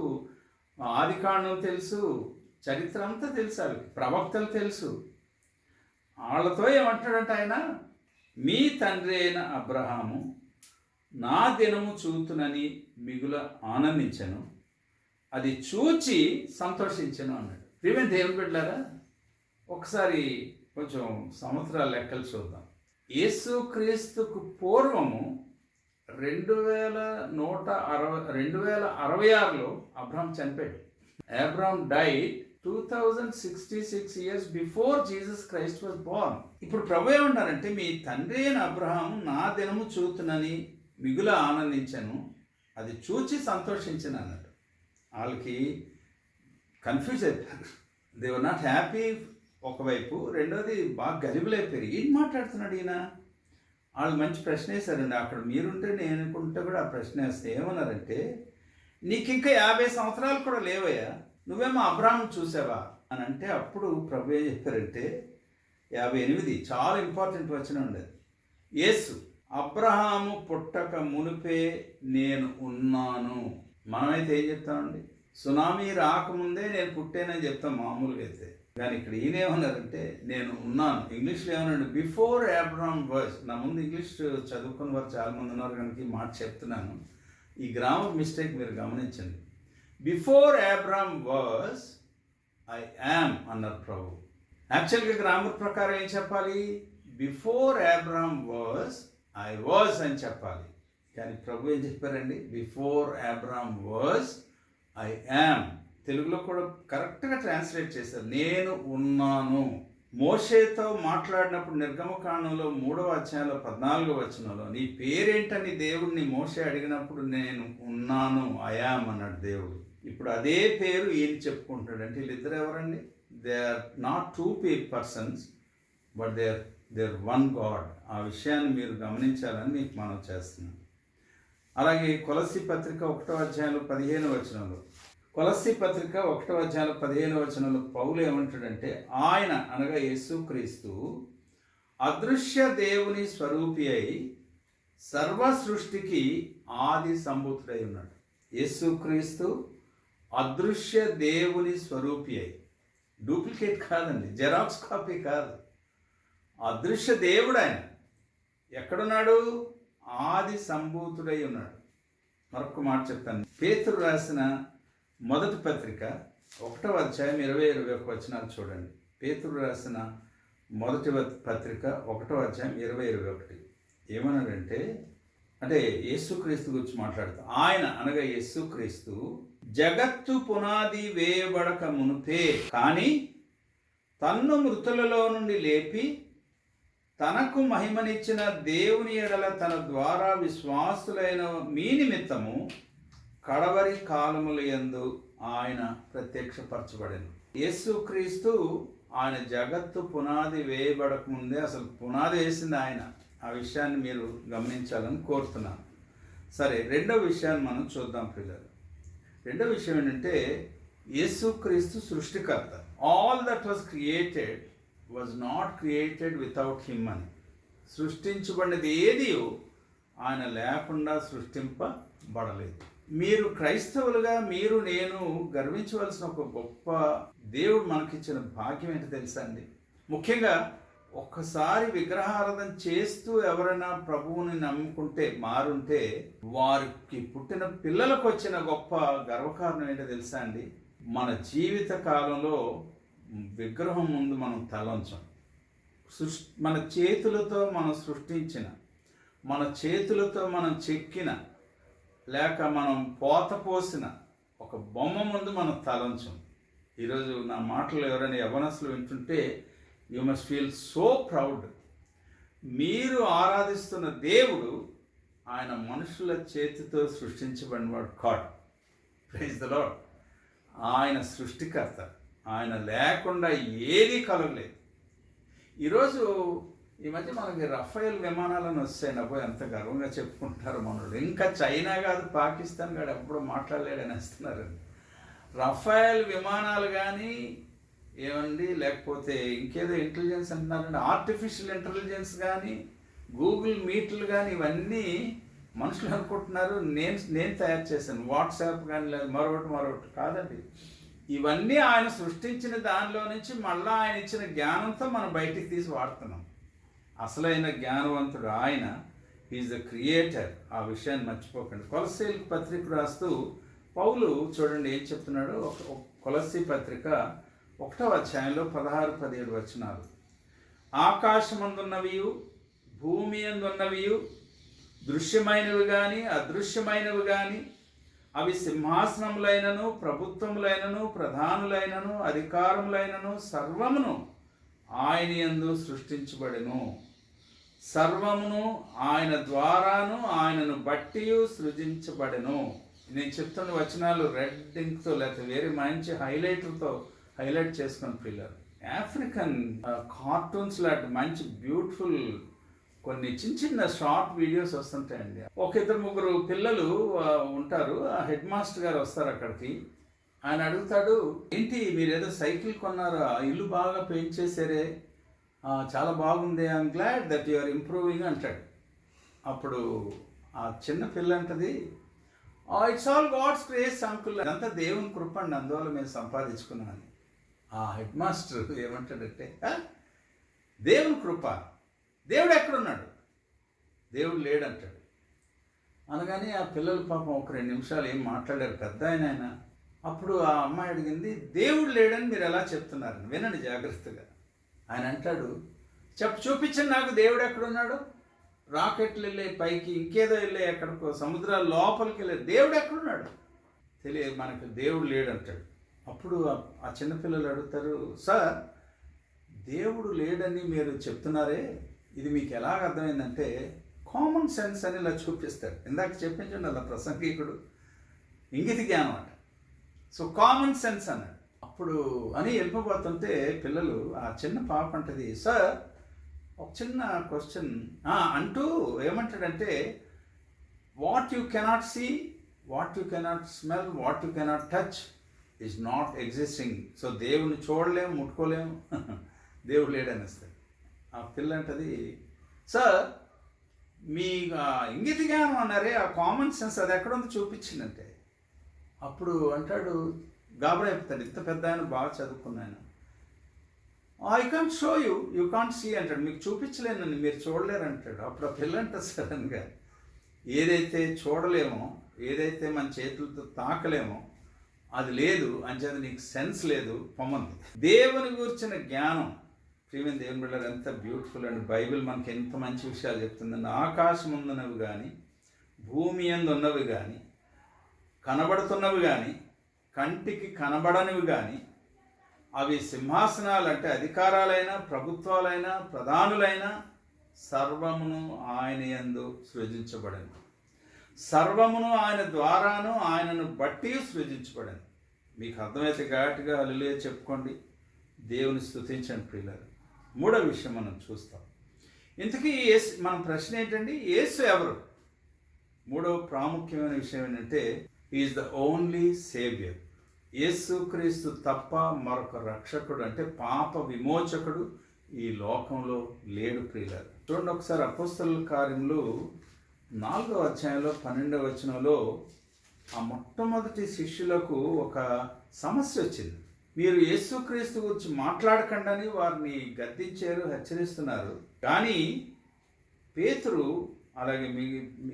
ఆదికాండం తెలుసు, చరిత్ర అంతా తెలుసు, వాళ్ళకి ప్రవక్తలు తెలుసు. వాళ్ళతో ఏమంటాడంటే ఆయన మీ తండ్రి అయిన అబ్రహాము నా దినము చూతునని మిగుల ఆనందించను, అది చూచి సంతోషించను అన్నాడు. ప్రియమైన దేవుని బిడ్డలారా, ఒకసారి కొంచెం సంవత్సరాల లెక్కలు చూద్దాం. యేసుక్రీస్తుకు పూర్వము 2066లో అబ్రహాం చనిపోయాడు. Abraham died 2066 years before Jesus Christ was Born. ఇప్పుడు ప్రభు ఏమన్నారంటే మీ తండ్రి అయిన అబ్రహాము నా దినము చూతునని మిగుల ఆనందించను, అది చూచి సంతోషించను అన్నాడు. వాళ్ళకి కన్ఫ్యూజ్ అయిపోయారు. దే వర్ నాట్ హ్యాపీ ఒకవైపు, రెండోది బాగా గలిబులైపోయారు. ఏం మాట్లాడుతున్నాడు ఈయన? వాళ్ళు మంచి ప్రశ్న వేశారండి. అక్కడ మీరుంటే నేనుకుంటే కూడా ఆ ప్రశ్న వేస్తే ఏమన్నారంటే నీకు ఇంకా 50 సంవత్సరాలు కూడా లేవయ్యా, నువ్వేమో అబ్రహాం చూసావా అని అంటే అప్పుడు ప్రభు ఏం చెప్పారంటే 58 చాలా ఇంపార్టెంట్ వచనం ఉండేది. యేసు అబ్రహాము పుట్టక మునిపే నేను ఉన్నాను. మనమైతే ఏం చెప్తామండి? సునామీ రాకముందే నేను పుట్టానని చెప్తాం మామూలుగా అయితే. కానీ ఇక్కడ ఈయనేమన్నారంటే నేను ఉన్నాను. ఇంగ్లీష్లో ఏమన్నాడు? Before Abraham was. నా ముందు ఇంగ్లీష్ చదువుకున్న వారు చాలామంది ఉన్నారు కనుక ఈ మాట చెప్తున్నాను. ఈ గ్రామర్ మిస్టేక్ మీరు గమనించండి. Before Abraham was I am అన్నారు ప్రభు. యాక్చువల్గా గ్రామర్ ప్రకారం ఏం చెప్పాలి? Before Abraham was I was అని చెప్పాలి. కానీ ప్రభు ఏం చెప్పారండి? Before Abraham was I am. తెలుగులో కూడా కరెక్ట్గా ట్రాన్స్లేట్ చేశారు, నేను ఉన్నాను. మోషేతో మాట్లాడినప్పుడు నిర్గమకాండంలో 3వ అధ్యాయంలో 14వ వచనంలో నీ పేరేంటని దేవుడిని మోషే అడిగినప్పుడు నేను ఉన్నాను, ఐ యామ్ అన్నాడు దేవుడు. ఇప్పుడు అదే పేరు ఏం చెప్పుకుంటాడు అంటే వీళ్ళిద్దరు ఎవరండి? They are not 2 persons but they are one God. ఆ విషయాన్ని మీరు గమనించాలని మీకు మనం చేస్తున్నాం. అలాగే కొలస్సీ పత్రిక 1వ అధ్యాయంలో 15వ వచనంలో, కొలస్సీ పత్రిక 1వ అధ్యాయంలో 15వ వచనంలో పౌలు ఏమంటాడంటే ఆయన అనగా యేసుక్రీస్తు అదృశ్య దేవుని స్వరూపి అయి సర్వ సృష్టికి ఆది సంభూతుడై ఉన్నాడు. యేసుక్రీస్తు అదృశ్య దేవుని స్వరూపి అయి, డూప్లికేట్ కాదండి, జెరాక్స్ కాపీ కాదు, అదృశ్య దేవుడు ఆయన. ఎక్కడున్నాడు? ఆది సంభూతుడై ఉన్నాడు. మరొక మాట చెప్తాను. పేతురు రాసిన మొదటి పత్రిక 1వ అధ్యాయం 20-21 వచనాలు చూడండి. పేతురు రాసిన మొదటి పత్రిక 1:20-21 ఏమన్నాడంటే, అంటే యేసుక్రీస్తు గురించి మాట్లాడుతూ, ఆయన అనగా యేసుక్రీస్తు జగత్తు పునాది వేయబడక మునుపే కానీ తన్ను మృతులలో నుండి లేపి తనకు మహిమనిచ్చిన దేవుని ఎడల తన ద్వారా విశ్వాసులైన మీ నిమిత్తము కడవరి కాలముల యందు ఆయన ప్రత్యక్షపరచబడెను. యేసుక్రీస్తు ఆయన జగత్తు పునాది వేయబడక ముందే అసలు పునాది వేసింది ఆయన. ఆ విషయాన్ని మీరు గమనించాలని కోరుతున్నాను. సరే, రెండో విషయాన్ని మనం చూద్దాం పిల్లలు. రెండో విషయం ఏంటంటే, యేసుక్రీస్తు సృష్టికర్త. All that was created was not created without him అని. సృష్టించబడినది ఏది ఆయన లేకుండా సృష్టింపబడలేదు. మీరు క్రైస్తవులుగా మీరు నేను గర్వించవలసిన ఒక గొప్ప దేవుడు మనకిచ్చిన భాగ్యం ఏంటో తెలుసా అండి? ముఖ్యంగా ఒక్కసారి విగ్రహారాధన చేస్తూ ఎవరైనా ప్రభువుని నమ్ముకుంటే మారుంటే వారికి పుట్టిన పిల్లలకు వచ్చిన గొప్ప గర్వకారణం ఏంటో తెలుసా అండి? మన జీవిత కాలంలో విగ్రహం ముందు మనం తలంచం. మన చేతులతో మనం సృష్టించిన, మన చేతులతో మనం చెక్కిన, లేక మనం పోత పోసిన ఒక బొమ్మ ముందు మనం తలంచం. ఈరోజు నా మాటలు ఎవరైనా యవ్వనస్తులు వింటుంటే you must feel so proud. మీరు ఆరాధిస్తున్న దేవుడు ఆయన మనుషుల చేతితో సృష్టించబడినవాడు కాడ్. Praise the lord. ఆయన సృష్టికర్త. ఆయన లేకుండా ఏదీ కలగలేదు. ఈరోజు ఈ మధ్య మనకి రఫేల్ విమానాలను వస్తాయి. నవ్వు ఎంత గర్వంగా చెప్పుకుంటారు మనోళ్ళు. ఇంకా చైనా కాదు, పాకిస్తాన్ కాదు ఎప్పుడూ మాట్లాడలేడని వస్తున్నారండి. రఫేల్ విమానాలు కానీ ఏమండి, లేకపోతే ఇంకేదో ఇంటెలిజెన్స్ అంటున్నారండి, ఆర్టిఫిషియల్ ఇంటెలిజెన్స్ కానీ, గూగుల్ మీట్లు కానీ, ఇవన్నీ మనుషులు అనుకుంటున్నారు నేను తయారు చేశాను. వాట్సాప్ కానీ లేదు మరొకటి కాదండి. ఇవన్నీ ఆయన సృష్టించిన దానిలో నుంచి మళ్ళీ ఆయన ఇచ్చిన జ్ఞానంతో మనం బయటికి తీసి వాడుతున్నాం. అసలైన జ్ఞానవంతుడు ఆయన. Is the creator. ఆ విషయాన్ని మర్చిపోకండి. కొలస్సీలకు పత్రిక రాస్తూ పౌలు చూడండి ఏం చెప్తున్నాడు. కొలస్సీ పత్రిక 1వ అధ్యాయంలో 16-17 వచనాలు. ఆకాశమందున్నవియు భూమి అందున్నవియు దృశ్యమైనవి కానీ అదృశ్యమైనవి కానీ అవి సింహాసనములైనను ప్రభుత్వములైనను ప్రధానులైనను అధికారములైనను సర్వమును ఆయన యందు సృష్టించబడెను. సర్వమును ఆయన ద్వారాను ఆయనను బట్టి సృజించబడెను. నేను చెప్తున్న వచనాలు రెడ్ ఇంక్తో లేకపోతే వేరే మంచి హైలైట్ చేసుకుని పిల్లలు. ఆఫ్రికన్ కార్టూన్స్ లాంటి మంచి బ్యూటిఫుల్ కొన్ని చిన్న షార్ట్ వీడియోస్ వస్తుంటాయండి. ఒక 2-3 పిల్లలు ఉంటారు. ఆ హెడ్ మాస్టర్ గారు వస్తారు అక్కడికి. ఆయన అడుగుతాడు, ఏంటి మీరు ఏదో సైకిల్ కొన్నారు, ఆ ఇల్లు బాగా పెయింట్ చేశారే, చాలా బాగుంది, I'm glad that you are improving అంటాడు. అప్పుడు ఆ చిన్న పిల్ల అంటది, it's all God's grace uncle, అదంతా దేవుని కృప అండి, అందువల్ల మేము సంపాదించుకున్నామని. ఆ హెడ్ మాస్టర్ ఏమంటాడంటే, దేవుని కృప, దేవుడు ఎక్కడున్నాడు, దేవుడు లేడంటాడు. అనగానే ఆ పిల్లలు పాపం ఒక 2 నిమిషాలు ఏం మాట్లాడారు పెద్ద ఆయన. అప్పుడు ఆ అమ్మాయి అడిగింది, దేవుడు లేడని మీరు ఎలా చెప్తున్నారని. వినండి జాగ్రత్తగా. ఆయన అంటాడు, చూపించండి నాకు దేవుడు ఎక్కడున్నాడు. రాకెట్లు వెళ్ళే పైకి, ఇంకేదో వెళ్ళే ఎక్కడికో, సముద్రాల లోపలికి వెళ్ళే దేవుడు ఎక్కడున్నాడు తెలియదు మనకు, దేవుడు లేడంటాడు. అప్పుడు ఆ చిన్నపిల్లలు అడుగుతారు, సార్ దేవుడు లేడని మీరు చెప్తున్నారే, ఇది మీకు ఎలాగ అర్థమైందంటే కామన్ సెన్స్ అని ఇలా చూపిస్తాడు. ఇందాక చెప్పించండి అలా ప్రసంగికుడు, ఇంగిత జ్ఞానం అంట. సో కామన్ సెన్స్ అన్నాడు. అప్పుడు అని వెళ్ళిపోతుంటే పిల్లలు, ఆ చిన్న పాప అంటది, సార్ ఒక చిన్న క్వశ్చన్ అంటూ ఏమంటాడంటే, what you cannot see, what you cannot smell, what you cannot touch is not existing. So దేవుని చూడలేము, ముట్టుకోలేము, దేవుడు లేడనిస్తాడు. ఆ పిల్ల అంటది, సార్ మీ ఇంగిత జ్ఞానం అన్నారే, ఆ కామన్ సెన్స్ అది ఎక్కడుందో చూపించిందంటే. అప్పుడు అంటాడు, గాబరా చెప్తాడు, ఇంత పెద్ద ఆయన బాగా చదువుకున్నాను, I can't show you can't see అంటాడు, మీకు చూపించలేనని మీరు చూడలేరు అంటాడు. అప్పుడు ఆ పిల్ల అంటారు సడన్గా, ఏదైతే చూడలేమో, ఏదైతే మన చేతులతో తాకలేమో అది లేదు అంచేది నీకు సెన్స్ లేదు పొమ్మంది. దేవుని గురించిన జ్ఞానం ప్రియమైన దేవుని బిడ్డలారా, ఎంత బ్యూటిఫుల్ అండి. బైబిల్ మనకి ఎంత మంచి విషయాలు చెప్తుందండి. ఆకాశం ఉన్నవి కానీ, భూమి యందు ఉన్నవి కానీ, కనబడుతున్నవి కానీ, కంటికి కనబడనివి కానీ, అవి సింహాసనాలు అంటే అధికారాలైనా, ప్రభుత్వాలైనా, ప్రధానులైనా సర్వమును ఆయన యందు సృజించబడింది. సర్వమును ఆయన ద్వారాను ఆయనను బట్టి సృజించబడింది. మీకు అర్థమైతే గట్టిగా హల్లెలూయా చెప్పుకోండి, దేవుని స్తుతించండి ప్రియులారా. మూడో విషయం మనం చూస్తాం. ఇంతకీ మన ప్రశ్న ఏంటండి, యేసు ఎవరు? మూడో ప్రాముఖ్యమైన విషయం ఏంటంటే, ఈజ్ ద ఓన్లీ సేవియర్. యేసుక్రీస్తు తప్ప మరొక రక్షకుడు అంటే పాప విమోచకుడు ఈ లోకంలో లేడు ప్రియులారా. చూడండి ఒకసారి అపోస్తలుల కార్యములు 4వ అధ్యాయంలో 12వ వచనంలో ఆ మొట్టమొదటి శిష్యులకు ఒక సమస్య వచ్చింది. మీరు యేసుక్రీస్తు గురించి మాట్లాడకండి వారిని గద్దించారు, హెచ్చరిస్తున్నారు. కానీ పేతురు అలాగే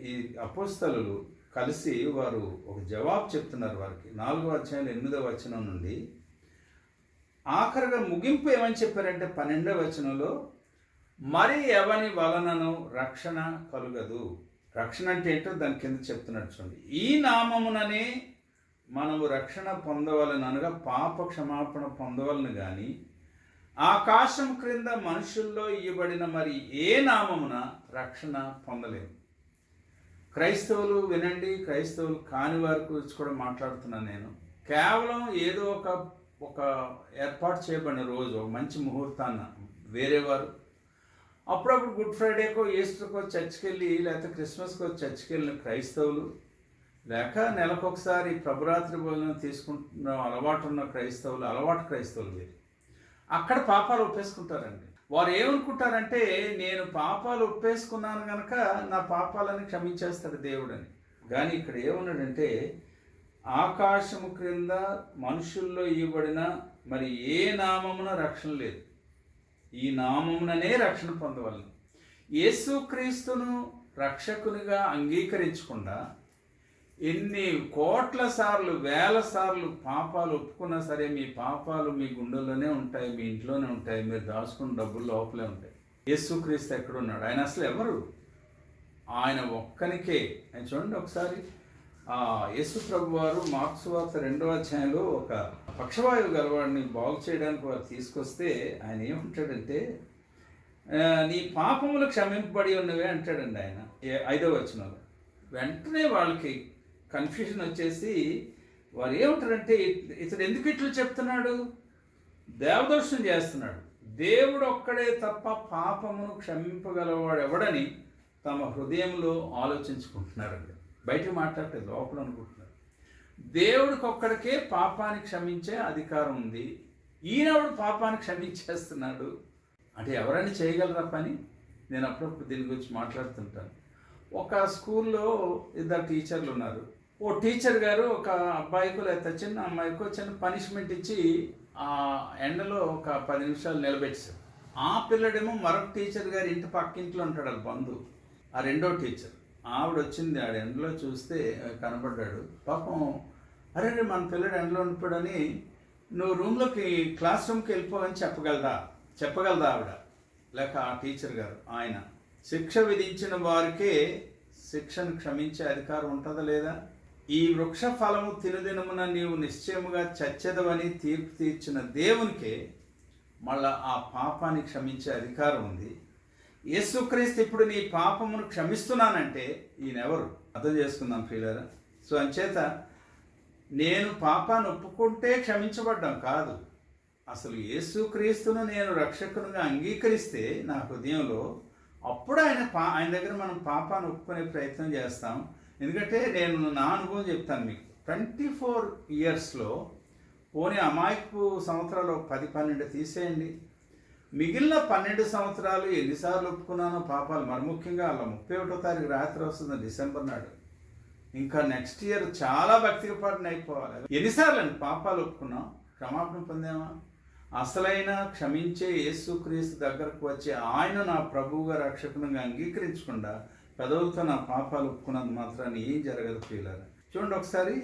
ఈ అపోస్తలులు కలిసి వారు ఒక జవాబు చెప్తున్నారు వారికి. 4వ అధ్యాయం 8వ వచనం నుండి ఆఖరిగా ముగింపు ఏమని చెప్పారంటే 12వ వచనంలో, మరి ఎవని వలనను రక్షణ కలుగదు. రక్షణ అంటే ఏంటో దాని కింద చెప్తున్నట్టు చూడండి. ఈ నామముననే మనము రక్షణ పొందవలను, అనగా పాప క్షమాపణ పొందవలను కానీ ఆకాశం క్రింద మనుషుల్లో ఇవ్వబడిన మరి ఏ నామమున రక్షణ పొందలేము. క్రైస్తవులు వినండి, క్రైస్తవులు కాని వారి గురించి కూడా మాట్లాడుతున్నాను నేను. కేవలం ఏదో ఒక ఏర్పాటు చేయబడిన రోజు, ఒక మంచి ముహూర్తాన్న వేరేవారు అప్పుడప్పుడు గుడ్ ఫ్రైడేకో, ఈస్టర్కో చర్చ్కి వెళ్ళి, లేకపోతే క్రిస్మస్కో చర్చ్కి వెళ్ళిన క్రైస్తవులు, లేక నెలకొకసారి ప్రభురాత్రి భోజనం తీసుకుంటున్న అలవాటు ఉన్న క్రైస్తవులు, అలవాటు క్రైస్తవులు వేరు. అక్కడ పాపాలు ఒప్పేసుకుంటారండి. వారు ఏమనుకుంటారంటే, నేను పాపాలు ఒప్పేసుకున్నాను కనుక నా పాపాలని క్షమించేస్తాడు దేవుడని. కానీ ఇక్కడ ఏమన్నాడంటే, ఆకాశము క్రింద మనుషుల్లో ఇవ్వబడిన మరి ఏ నామమున రక్షణ లేదు, ఈ నామముననే రక్షణ పొందవలను. యేసుక్రీస్తును రక్షకునిగా అంగీకరించకుండా ఎన్ని కోట్ల సార్లు, వేల సార్లు పాపాలు ఒప్పుకున్నా సరే, మీ పాపాలు మీ గుండెల్లోనే ఉంటాయి, మీ ఇంట్లోనే ఉంటాయి, మీరు దాచుకున్న డబ్బులు లోపలే ఉంటాయి. యేసుక్రీస్తు ఎక్కడున్నాడు? ఆయన అసలు ఎవరు? ఆయన ఒక్కనికే. ఆయన చూడండి ఒకసారి, యేసు ప్రభు వారు మార్కు సువార్త 2వ అధ్యాయంలో ఒక పక్షవాయువు గలవాడిని బాగు చేయడానికి వారు తీసుకొస్తే ఆయన ఏమంటాడంటే, నీ పాపములు క్షమింపబడి ఉన్నవే అంటాడండి ఆయన 5వ వచనంలో. వెంటనే వాళ్ళకి కన్ఫ్యూజన్ వచ్చేసి వారు ఏమంటారంటే, ఇతడు ఎందుకు ఇట్లు చెప్తున్నాడు? దేవదర్శనం చేస్తున్నాడు. దేవుడు ఒక్కడే తప్ప పాపమును క్షమింపగలవాడు ఎవడని తమ హృదయంలో ఆలోచించుకుంటున్నారండి. బయట మాట్లాడితే లోపల అనుకుంటున్నారు. దేవుడికి ఒక్కడికే పాపాన్ని క్షమించే అధికారం ఉంది, ఈయనవుడు పాపాన్ని క్షమించేస్తున్నాడు అంటే ఎవరైనా చేయగలరా పని? నేను అప్పుడప్పుడు దీని గురించి మాట్లాడుతుంటాను. ఒక స్కూల్లో 2 టీచర్లు ఉన్నారు. ఓ టీచర్ గారు ఒక అబ్బాయికో లేదా చిన్న అమ్మాయికో చిన్న పనిష్మెంట్ ఇచ్చి ఆ ఎండలో ఒక 10 నిమిషాలు నిలబెట్టారు. ఆ పిల్లడేమో మరొక టీచర్ గారు ఇంటి పక్కింట్లో ఉంటాడు, అది బంధువు. ఆ 2వ టీచర్ ఆవిడ వచ్చింది, ఆడ ఎండలో చూస్తే కనపడ్డాడు. పాపం, అరే మన పిల్లడు ఎండలో ఉండిపోయాడని, నువ్వు రూమ్లోకి క్లాస్ రూమ్కి వెళ్ళిపోవని చెప్పగలదా ఆవిడ? లేక ఆ టీచర్ గారు, ఆయన శిక్ష విధించిన వారికే శిక్షను క్షమించే అధికారం ఉంటుందా లేదా? ఈ వృక్ష ఫలము తినుదినమున నీవు నిశ్చయముగా చచ్చెదవని తీర్పు తీర్చిన దేవునికే మళ్ళా ఆ పాపాన్ని క్షమించే అధికారం ఉంది. యేసుక్రీస్తు ఇప్పుడు నీ పాపమును క్షమిస్తున్నానంటే ఈయనెవరు? అర్థం చేసుకుందాం ప్రియులారా. సో అంచేత నేను పాపాన్ని ఒప్పుకుంటే క్షమించబడ్డాం కాదు, అసలు యేసుక్రీస్తును నేను రక్షకునిగా అంగీకరిస్తే నా హృదయంలో, అప్పుడు ఆయన దగ్గర మనం పాపాన్ని ఒప్పుకునే ప్రయత్నం చేస్తాం. ఎందుకంటే నేను నా అనుభవం చెప్తాను మీకు. 24 ఇయర్స్లో పోనీ అమాయకు సంవత్సరాలు 10-12 తీసేయండి, మిగిలిన 12 సంవత్సరాలు ఎన్నిసార్లు ఒప్పుకున్నానో పాపాలు. మరి ముఖ్యంగా అలా 31వ తారీఖు రాత్రి వస్తుంది డిసెంబర్ నాడు, ఇంకా నెక్స్ట్ ఇయర్ చాలా భక్తికి పాటన అయిపోవాలి. ఎన్నిసార్లు అండి పాపాలు ఒప్పుకున్నాం, క్షమాపణ పొందామా? అసలైన క్షమించే యేసుక్రీస్తు దగ్గరకు వచ్చే ఆయన నా ప్రభువుగా రక్షకునిగా అంగీకరించకుండా పెదవులతో నా పాపాలు ఒప్పుకున్నంత మాత్రాన్ని ఏం జరగదు ప్రియులారా. చూడండి ఒకసారి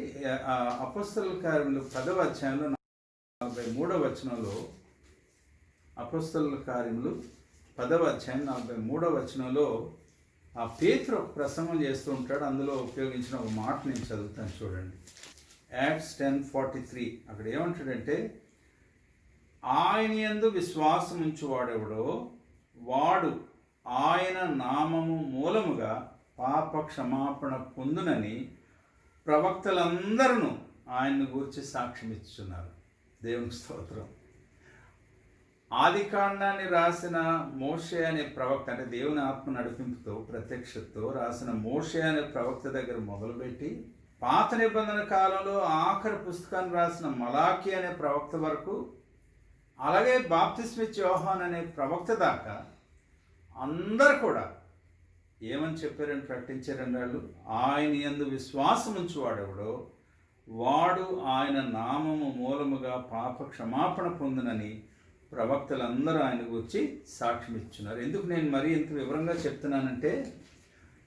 అపోస్తలుల కార్యములు 10వ అధ్యాయంలో 43వ వచనంలో అపోస్తలుల కార్యములు 10వ అధ్యాయం 43వ వచనంలో ఆ పేతురు ప్రసంగం చేస్తూ ఉంటాడు. అందులో ఉపయోగించిన ఒక మాట నేను చదువుతాను చూడండి. యాక్ట్స్ 10:43 అక్కడ ఏమంటాడంటే, ఆయన యందు విశ్వాసం ఉంచువాడెవడో వాడు ఆయన నామము మూలముగా పాప క్షమాపణ పొందునని ప్రవక్తలందరూ ఆయన్ని గురించి సాక్ష్యం ఇస్తున్నారు. దేవునికి స్తోత్రం. ఆదికాండాన్ని రాసిన మోషే అనే ప్రవక్త, అంటే దేవుని ఆత్మ నడిపింపుతో ప్రత్యక్షతతో రాసిన మోషే అనే ప్రవక్త దగ్గర మొదలుపెట్టి పాత నిబంధన కాలంలో ఆఖరి పుస్తకాన్ని రాసిన మలాకి అనే ప్రవక్త వరకు, అలాగే బాప్తిస్మిచ్ యోహాన్ అనే ప్రవక్త దాకా అందరు కూడా ఏమని చెప్పారని ప్రకటించారండి వాళ్ళు? ఆయన యందు విశ్వాసం ఉంచువాడెవడో వాడు ఆయన నామము మూలముగా పాప క్షమాపణ పొందునని ప్రవక్తలందరూ ఆయన గురించి సాక్ష్యం ఇచ్చున్నారు. ఎందుకు నేను మరీ ఇంత వివరంగా చెప్తున్నానంటే,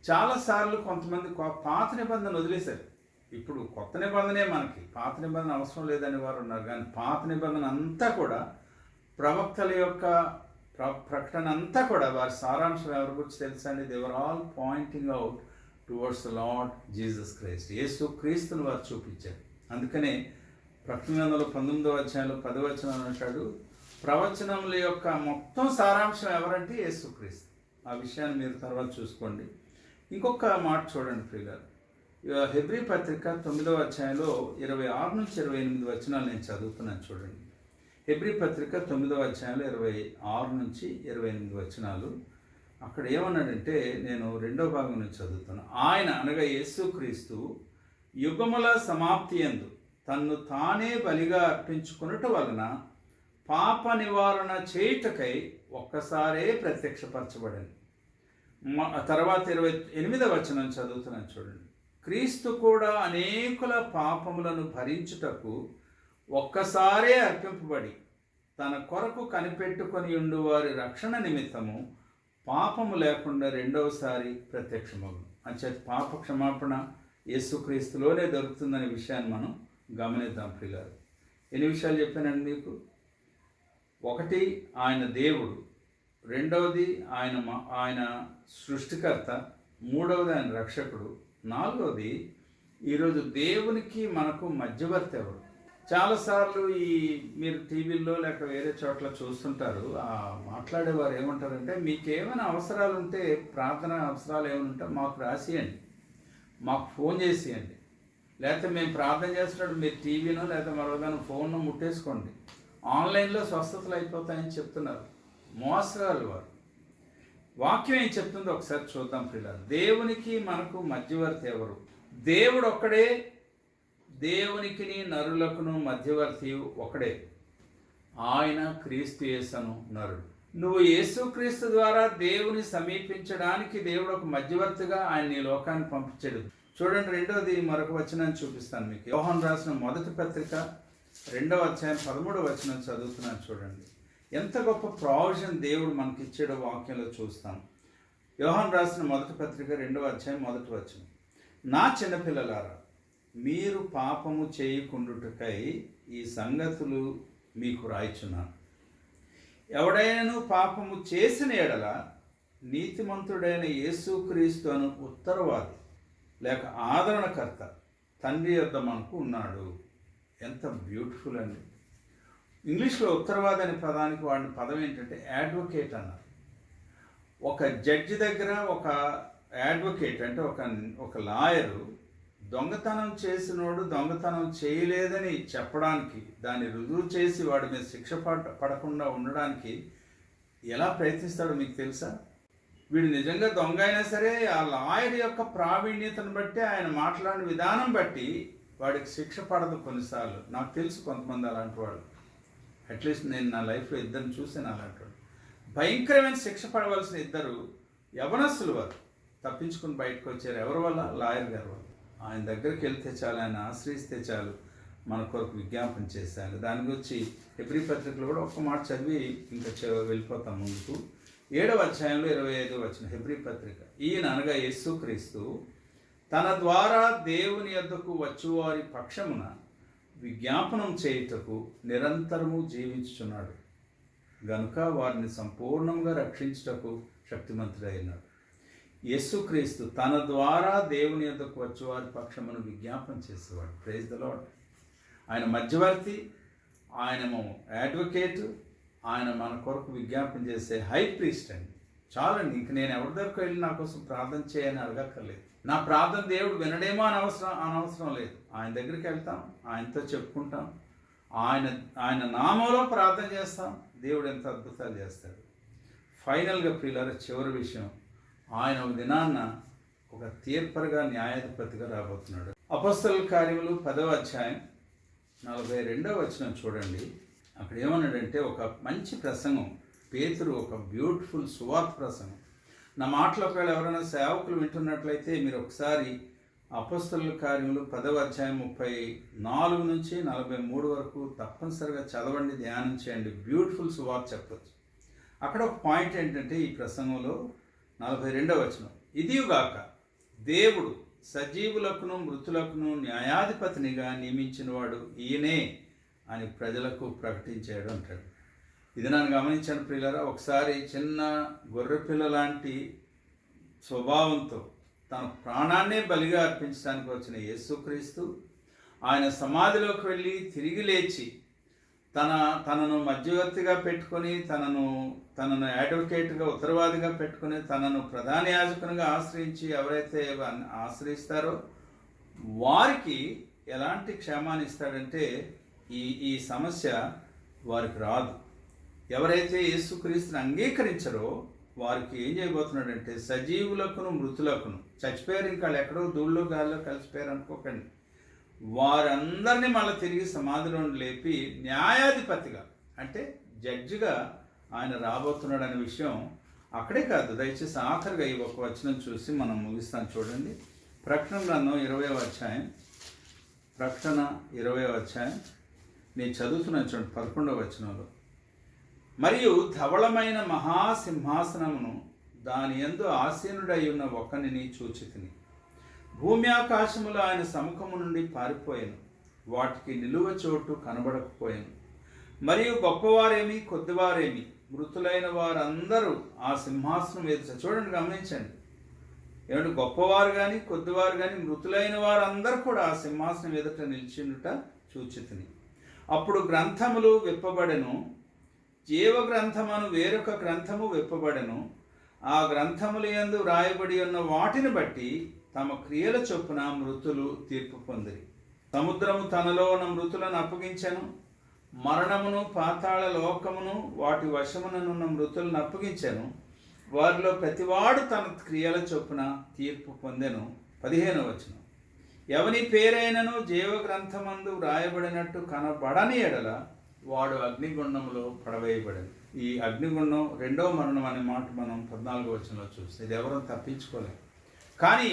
చాలాసార్లు కొంతమంది పాత నిబంధన వదిలేశారు. ఇప్పుడు కొత్త నిబంధనే మనకి, పాత నిబంధన అవసరం లేదని వారు ఉన్నారు. కానీ పాత నిబంధన అంతా కూడా ప్రవక్తల యొక్క ప్రకటన అంతా కూడా వారి సారాంశం ఎవరి గురించి తెలుసా అండి? They were all pointing out towards the Lord Jesus Christ. Yesu క్రీస్తుని వారు చూపించారు. అందుకనే ప్రకటన 19వ అధ్యాయంలో 10వ వచనం అంటాడు, ప్రవచనముల యొక్క మొత్తం సారాంశం ఎవరంటే యేసుక్రీస్తు. ఆ విషయాన్ని మీరు తర్వాత చూసుకోండి. ఇంకొక మాట చూడండి ప్రియులారా, హెబ్రీ పత్రిక 9వ అధ్యాయంలో 26 నుంచి 28 వచనాలు నేను చదువుతున్నాను చూడండి. హెబ్రీ పత్రిక 9వ అధ్యాయంలో 26 నుంచి 28 వచనాలు. అక్కడ ఏమన్నాడంటే, నేను 2వ భాగం నుంచి చదువుతాను. ఆయన అనగా యేసుక్రీస్తు యుగముల సమాప్తి యందు తన్ను తానే బలిగా అర్పించుకొనుట వలన పాప నివారణ చేయుటకై ఒక్కసారే ప్రత్యక్షపరచబడింది. తర్వాత 28వ వచనం చదువుతున్నాను చూడండి. క్రీస్తు కూడా అనేకుల పాపములను భరించుటకు ఒక్కసారే అర్పింపబడి తన కొరకు కనిపెట్టుకొని ఉండు వారి రక్షణ నిమిత్తము పాపము లేకుండా రెండవసారి ప్రత్యక్షమగు. అంచేత పాప క్షమాపణ యేసుక్రీస్తులోనే దొరుకుతుందనే విషయాన్ని మనం గమనిద్దాం ప్రియులారు. ఎన్ని విషయాలు చెప్పానండి మీకు? ఒకటి, ఆయన దేవుడు. రెండవది, ఆయన సృష్టికర్త. మూడవది, ఆయన రక్షకుడు. నాలుగవది, ఈరోజు దేవునికి మనకు మధ్యవర్తి ఎవరు? చాలాసార్లు మీరు టీవీల్లో లేక వేరే చోట్ల చూస్తుంటారు. మాట్లాడేవారు ఏమంటారంటే, మీకేమైనా అవసరాలు ఉంటే, ప్రార్థన అవసరాలు ఏమైనా ఉంటే మాకు రాసియండి, మాకు ఫోన్ చేసియండి, లేకపోతే మేము ప్రార్థన చేస్తున్నప్పుడు మీరు టీవీనో లేకపోతే మరోదాని ఫోన్ను ముట్టేసుకోండి, ఆన్లైన్లో స్వస్థతలు అయిపోతాయని చెప్తున్నారు. మోసగాళ్ళు వారు. వాక్యం ఏం చెప్తుందో ఒకసారి చూద్దాం పిల్లలు. దేవునికి మనకు మధ్యవర్తి ఎవరు? దేవుడు ఒక్కడే. దేవునికిని నరులకును మధ్యవర్తి ఒకడే, ఆయన క్రీస్తు యేసును నరుడు. నువ్వు యేసుక్రీస్తు ద్వారా దేవుని సమీపించడానికి దేవుడు ఒక మధ్యవర్తిగా ఆయన నీ లోకాన్ని పంపించాడు. చూడండి, రెండవది మరొక వచనాన్ని చూపిస్తాను మీకు. యోహాను రాసిన మొదటి పత్రిక 2వ అధ్యాయం 13వ వచనం చదువుతున్నాను చూడండి. ఎంత గొప్ప ప్రావిజన్ దేవుడు మనకి ఇచ్చాడో వాక్యంలో చూస్తాం. యోహాను రాసిన మొదటి పత్రిక 2వ అధ్యాయం 1వ వచనం. నా చిన్నపిల్లలారా, మీరు పాపము చేయకుండుటకై ఈ సంగతులు మీకు రాయిచున్నాను. ఎవడైనను పాపము చేసిన ఎడల నీతిమంతుడైన యేసుక్రీస్తు అను ఉత్తరవాది లేక ఆదరణకర్త తండ్రి యొద్ద మనకు ఉన్నాడు. ఎంత బ్యూటిఫుల్ అండి. ఇంగ్లీష్లో ఉత్తరవాది అనే పదానికి వాడిన పదం ఏంటంటే అడ్వకేట్ అన్నారు. ఒక జడ్జి దగ్గర ఒక అడ్వకేట్ అంటే ఒక లాయరు దొంగతనం చేసినోడు దొంగతనం చేయలేదని చెప్పడానికి, దాన్ని రుజువు చేసి వాడి మీద శిక్ష పడకుండా ఉండడానికి ఎలా ప్రయత్నిస్తాడో మీకు తెలుసా? వీడు నిజంగా దొంగ అయినా సరే ఆ లాయర్ యొక్క ప్రావీణ్యతను బట్టి, ఆయన మాట్లాడిన విధానం బట్టి వాడికి శిక్ష పడదు కొన్నిసార్లు. నాకు తెలుసు కొంతమంది అలాంటి వాళ్ళు. అట్లీస్ట్ నేను నా లైఫ్లో ఇద్దరిని చూసాను అలాంటి వాడు. భయంకరమైన శిక్ష పడవలసిన ఇద్దరు యవనస్తులు వారు తప్పించుకుని బయటకు వచ్చారు. ఎవరి వల్ల? లాయర్ గారి వల్ల. ఆయన దగ్గరికి వెళ్తే చాలు, ఆయన ఆశ్రయిస్తే చాలు, మన కొరకు విజ్ఞాపన చేశాను. దాని గురించి హెబ్రీ పత్రికలో కూడా ఒక్క మాట చదివి ఇంకా వెళ్ళిపోతాం ముందుకు. 7వ అధ్యాయంలో 25వ వచనం హెబ్రీ పత్రిక. ఈయన అనగా యేసుక్రీస్తు తన ద్వారా దేవుని యొద్దకు వచ్చువారి పక్షమున విజ్ఞాపనం చేయుటకు నిరంతరము జీవించుచున్నాడు. గనుక వారిని సంపూర్ణంగా రక్షించుటకు శక్తిమంతుడైనాడు. యేసుక్రీస్తు తన ద్వారా దేవుని యొద్దకు వచ్చి వారి పక్షమును విజ్ఞాపన చేసేవాడు. Praise the lord. ఆయన మధ్యవర్తి, ఆయనేమో అడ్వకేట్, ఆయన మన కొరకు విజ్ఞాపన చేసే హై ప్రీస్ట్ అండి. చాలండి, ఇంక నేను ఎవరి దగ్గరకు వెళ్ళి నా కోసం ప్రార్థన చేయని అడగక్కర్లేదు. నా ప్రార్థన దేవుడు వినడేమో అనవసరం లేదు. ఆయన దగ్గరికి వెళ్తాం, ఆయనతో చెప్పుకుంటాం, ఆయన నామంలో ప్రార్థన చేస్తాం. దేవుడు ఎంత అద్భుతాలు చేస్తాడు. ఫైనల్గా ప్రియులారా, చివరి విషయం, ఆయన ఒక దినాన్న ఒక తీర్పరగా న్యాయాధిపతిగా రాబోతున్నాడు. అపొస్తలుల కార్యములు 10వ అధ్యాయం 42వ వచనం చూడండి. అక్కడ ఏమన్నాడంటే, ఒక మంచి ప్రసంగం, పేతురు ఒక బ్యూటిఫుల్ సువార్త ప్రసంగం. నా మాటలు ఒకవేళ ఎవరైనా సేవకులు వింటున్నట్లయితే మీరు ఒకసారి అపొస్తలుల కార్యములు 10వ అధ్యాయం 34 నుంచి 43 వరకు తప్పనిసరిగా చదవండి, ధ్యానం చేయండి. బ్యూటిఫుల్ సువార్త చెప్పచ్చు. అక్కడ ఒక పాయింట్ ఏంటంటే, ఈ ప్రసంగంలో 42వ వచనం, ఇదియుగాక దేవుడు సజీవులకును మృతులకును న్యాయాధిపతినిగా నియమించినవాడు ఈయనే అని ప్రజలకు ప్రకటించాడు అంటాడు. ఇది నన్ను గమనించాను ప్రియులారా. ఒకసారి చిన్న గొర్రెపిల్ల లాంటి స్వభావంతో తన ప్రాణాన్నే బలిగా అర్పించడానికి వచ్చిన యేసుక్రీస్తు ఆయన సమాధిలోకి వెళ్ళి తిరిగి లేచి తనను మధ్యవర్తిగా పెట్టుకొని, తనను అడ్వకేట్గా, ఉత్తరవాదిగా పెట్టుకొని, తనను ప్రధాన యాజకునిగా ఆశ్రయించి ఎవరైతే ఆశ్రయిస్తారో వారికి ఎలాంటి క్షేమాన్ని ఇస్తాడంటే, ఈ సమస్య వారికి రాదు. ఎవరైతే యేసుక్రీస్తుని అంగీకరించరో వారికి ఏం చేయబోతున్నాడంటే, సజీవులకును మృతులకును, చచ్చిపోయారు, ఇంకా ఎక్కడో ధూళ్ళో గాల్లో కలిసిపోయారు అనుకోకండి, వారందరినీ మళ్ళీ తిరిగి సమాధిలో లేపి న్యాయాధిపతిగా, అంటే జడ్జిగా ఆయన రాబోతున్నాడు అనే విషయం అక్కడే కాదు. దయచేసి ఆఖరిగా ఈ ఒక వచనం చూసి మనం ముగిస్తాను చూడండి. ప్రకటన గ్రంథం 20వ అధ్యాయం, ప్రకటన 20వ అధ్యాయం నేను చదువుతున్నాను చూడండి. 11వ వచనంలో, మరియు ధవళమైన మహాసింహాసనమును దాని యందు ఆసీనుడై ఉన్న ఒకనిని చూచితిని. భూమి ఆకాశములు ఆయన సముఖము నుండి పారిపోయాను, వాటికి నిలువ చోటు కనబడకపోయాను. మరియు గొప్పవారేమి కొద్దివారేమి మృతులైన వారందరూ ఆ సింహాసనం ఎదుట, చూడండి, గమనించండి, ఏమంటే గొప్పవారు కానీ కొద్దివారు కానీ మృతులైన వారందరూ కూడా ఆ సింహాసనం ఎదుట నిలిచిండుట చూచితిని. అప్పుడు గ్రంథములు విప్పబడెను, జీవ గ్రంథమును వేరొక గ్రంథము విప్పబడెను. ఆ గ్రంథముల యందు వ్రాయబడి ఉన్న వాటిని బట్టి తమ క్రియల చొప్పున మృతులు తీర్పు పొందిరి. సముద్రము తనలో ఉన్న మృతులను అప్పగించెను, మరణమును పాతాళ లోకమును వాటి వశముననున్న మృతులను అప్పగించెను. వారిలో ప్రతివాడు తన క్రియల చొప్పున తీర్పు పొందెను. 15వ వచనం, ఎవని పేరైనను జీవ గ్రంథమందు వ్రాయబడినట్టు కనబడని ఎడల వాడు అగ్నిగుండంలో పడవేయబడను. ఈ అగ్నిగుండం రెండవ మరణం అనే మాట మనం 14వ వచనంలో చూస్తే ఇది ఎవరూ తప్పించుకోలేము. కానీ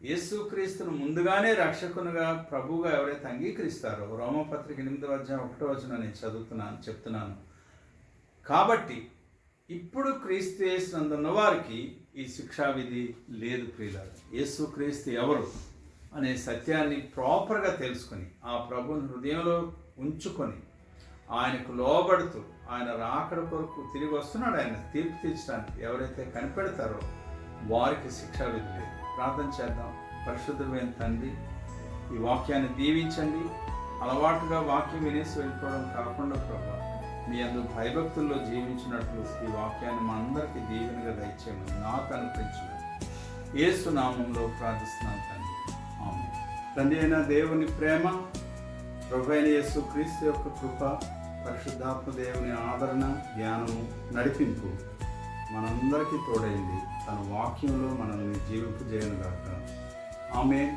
యేసుక్రీస్తును ముందుగానే రక్షకునిగా ప్రభువుగా ఎవరైతే అంగీకరిస్తారో, రోమపత్రిక 8వ అధ్యాయం 1వ వచనం నేను చెప్తున్నాను. కాబట్టి ఇప్పుడు క్రీస్తు యేసునందున్న వారికి ఈ శిక్షావిధి లేదు ప్రియులారా. యేసుక్రీస్తు ఎవరు అనే సత్యాన్ని ప్రాపర్గా తెలుసుకొని ఆ ప్రభుని హృదయంలో ఉంచుకొని ఆయనకు లోబడుతూ ఆయన రాకడ కొరకు తిరిగి వస్తున్నాడు. ఆయన తీర్పు తీర్చడానికి ఎవరైతే కనిపెడతారో వారికి శిక్షావిధి లేదు. ప్రార్థన చేద్దాం. పరిశుద్ధమైన తండ్రి, ఈ వాక్యాన్ని దీవించండి. అలవాటుగా వాక్యం వినేసి వెళ్ళిపోవడం కాకుండా ప్రభా, మీ అందు భయభక్తుల్లో జీవించినట్లు ఈ వాక్యాన్ని మా అందరికీ దీవెనగా దయచేయమని నాకు అనుగ్రహించమని యేసు నామంలో ప్రార్థిస్తున్నాను తండ్రి. ఆమేన్. తండ్రి అయిన దేవుని ప్రేమ, ప్రభు అయిన యేసు క్రీస్తు యొక్క కృప, పరిశుద్ధాత్మ దేవుని ఆదరణ, జ్ఞానము, నడిపింపు మనందరికీ తోడైంది. తన వాక్యంలో మనల్ని జీవింపజేయనుగాక. ఆమేన్.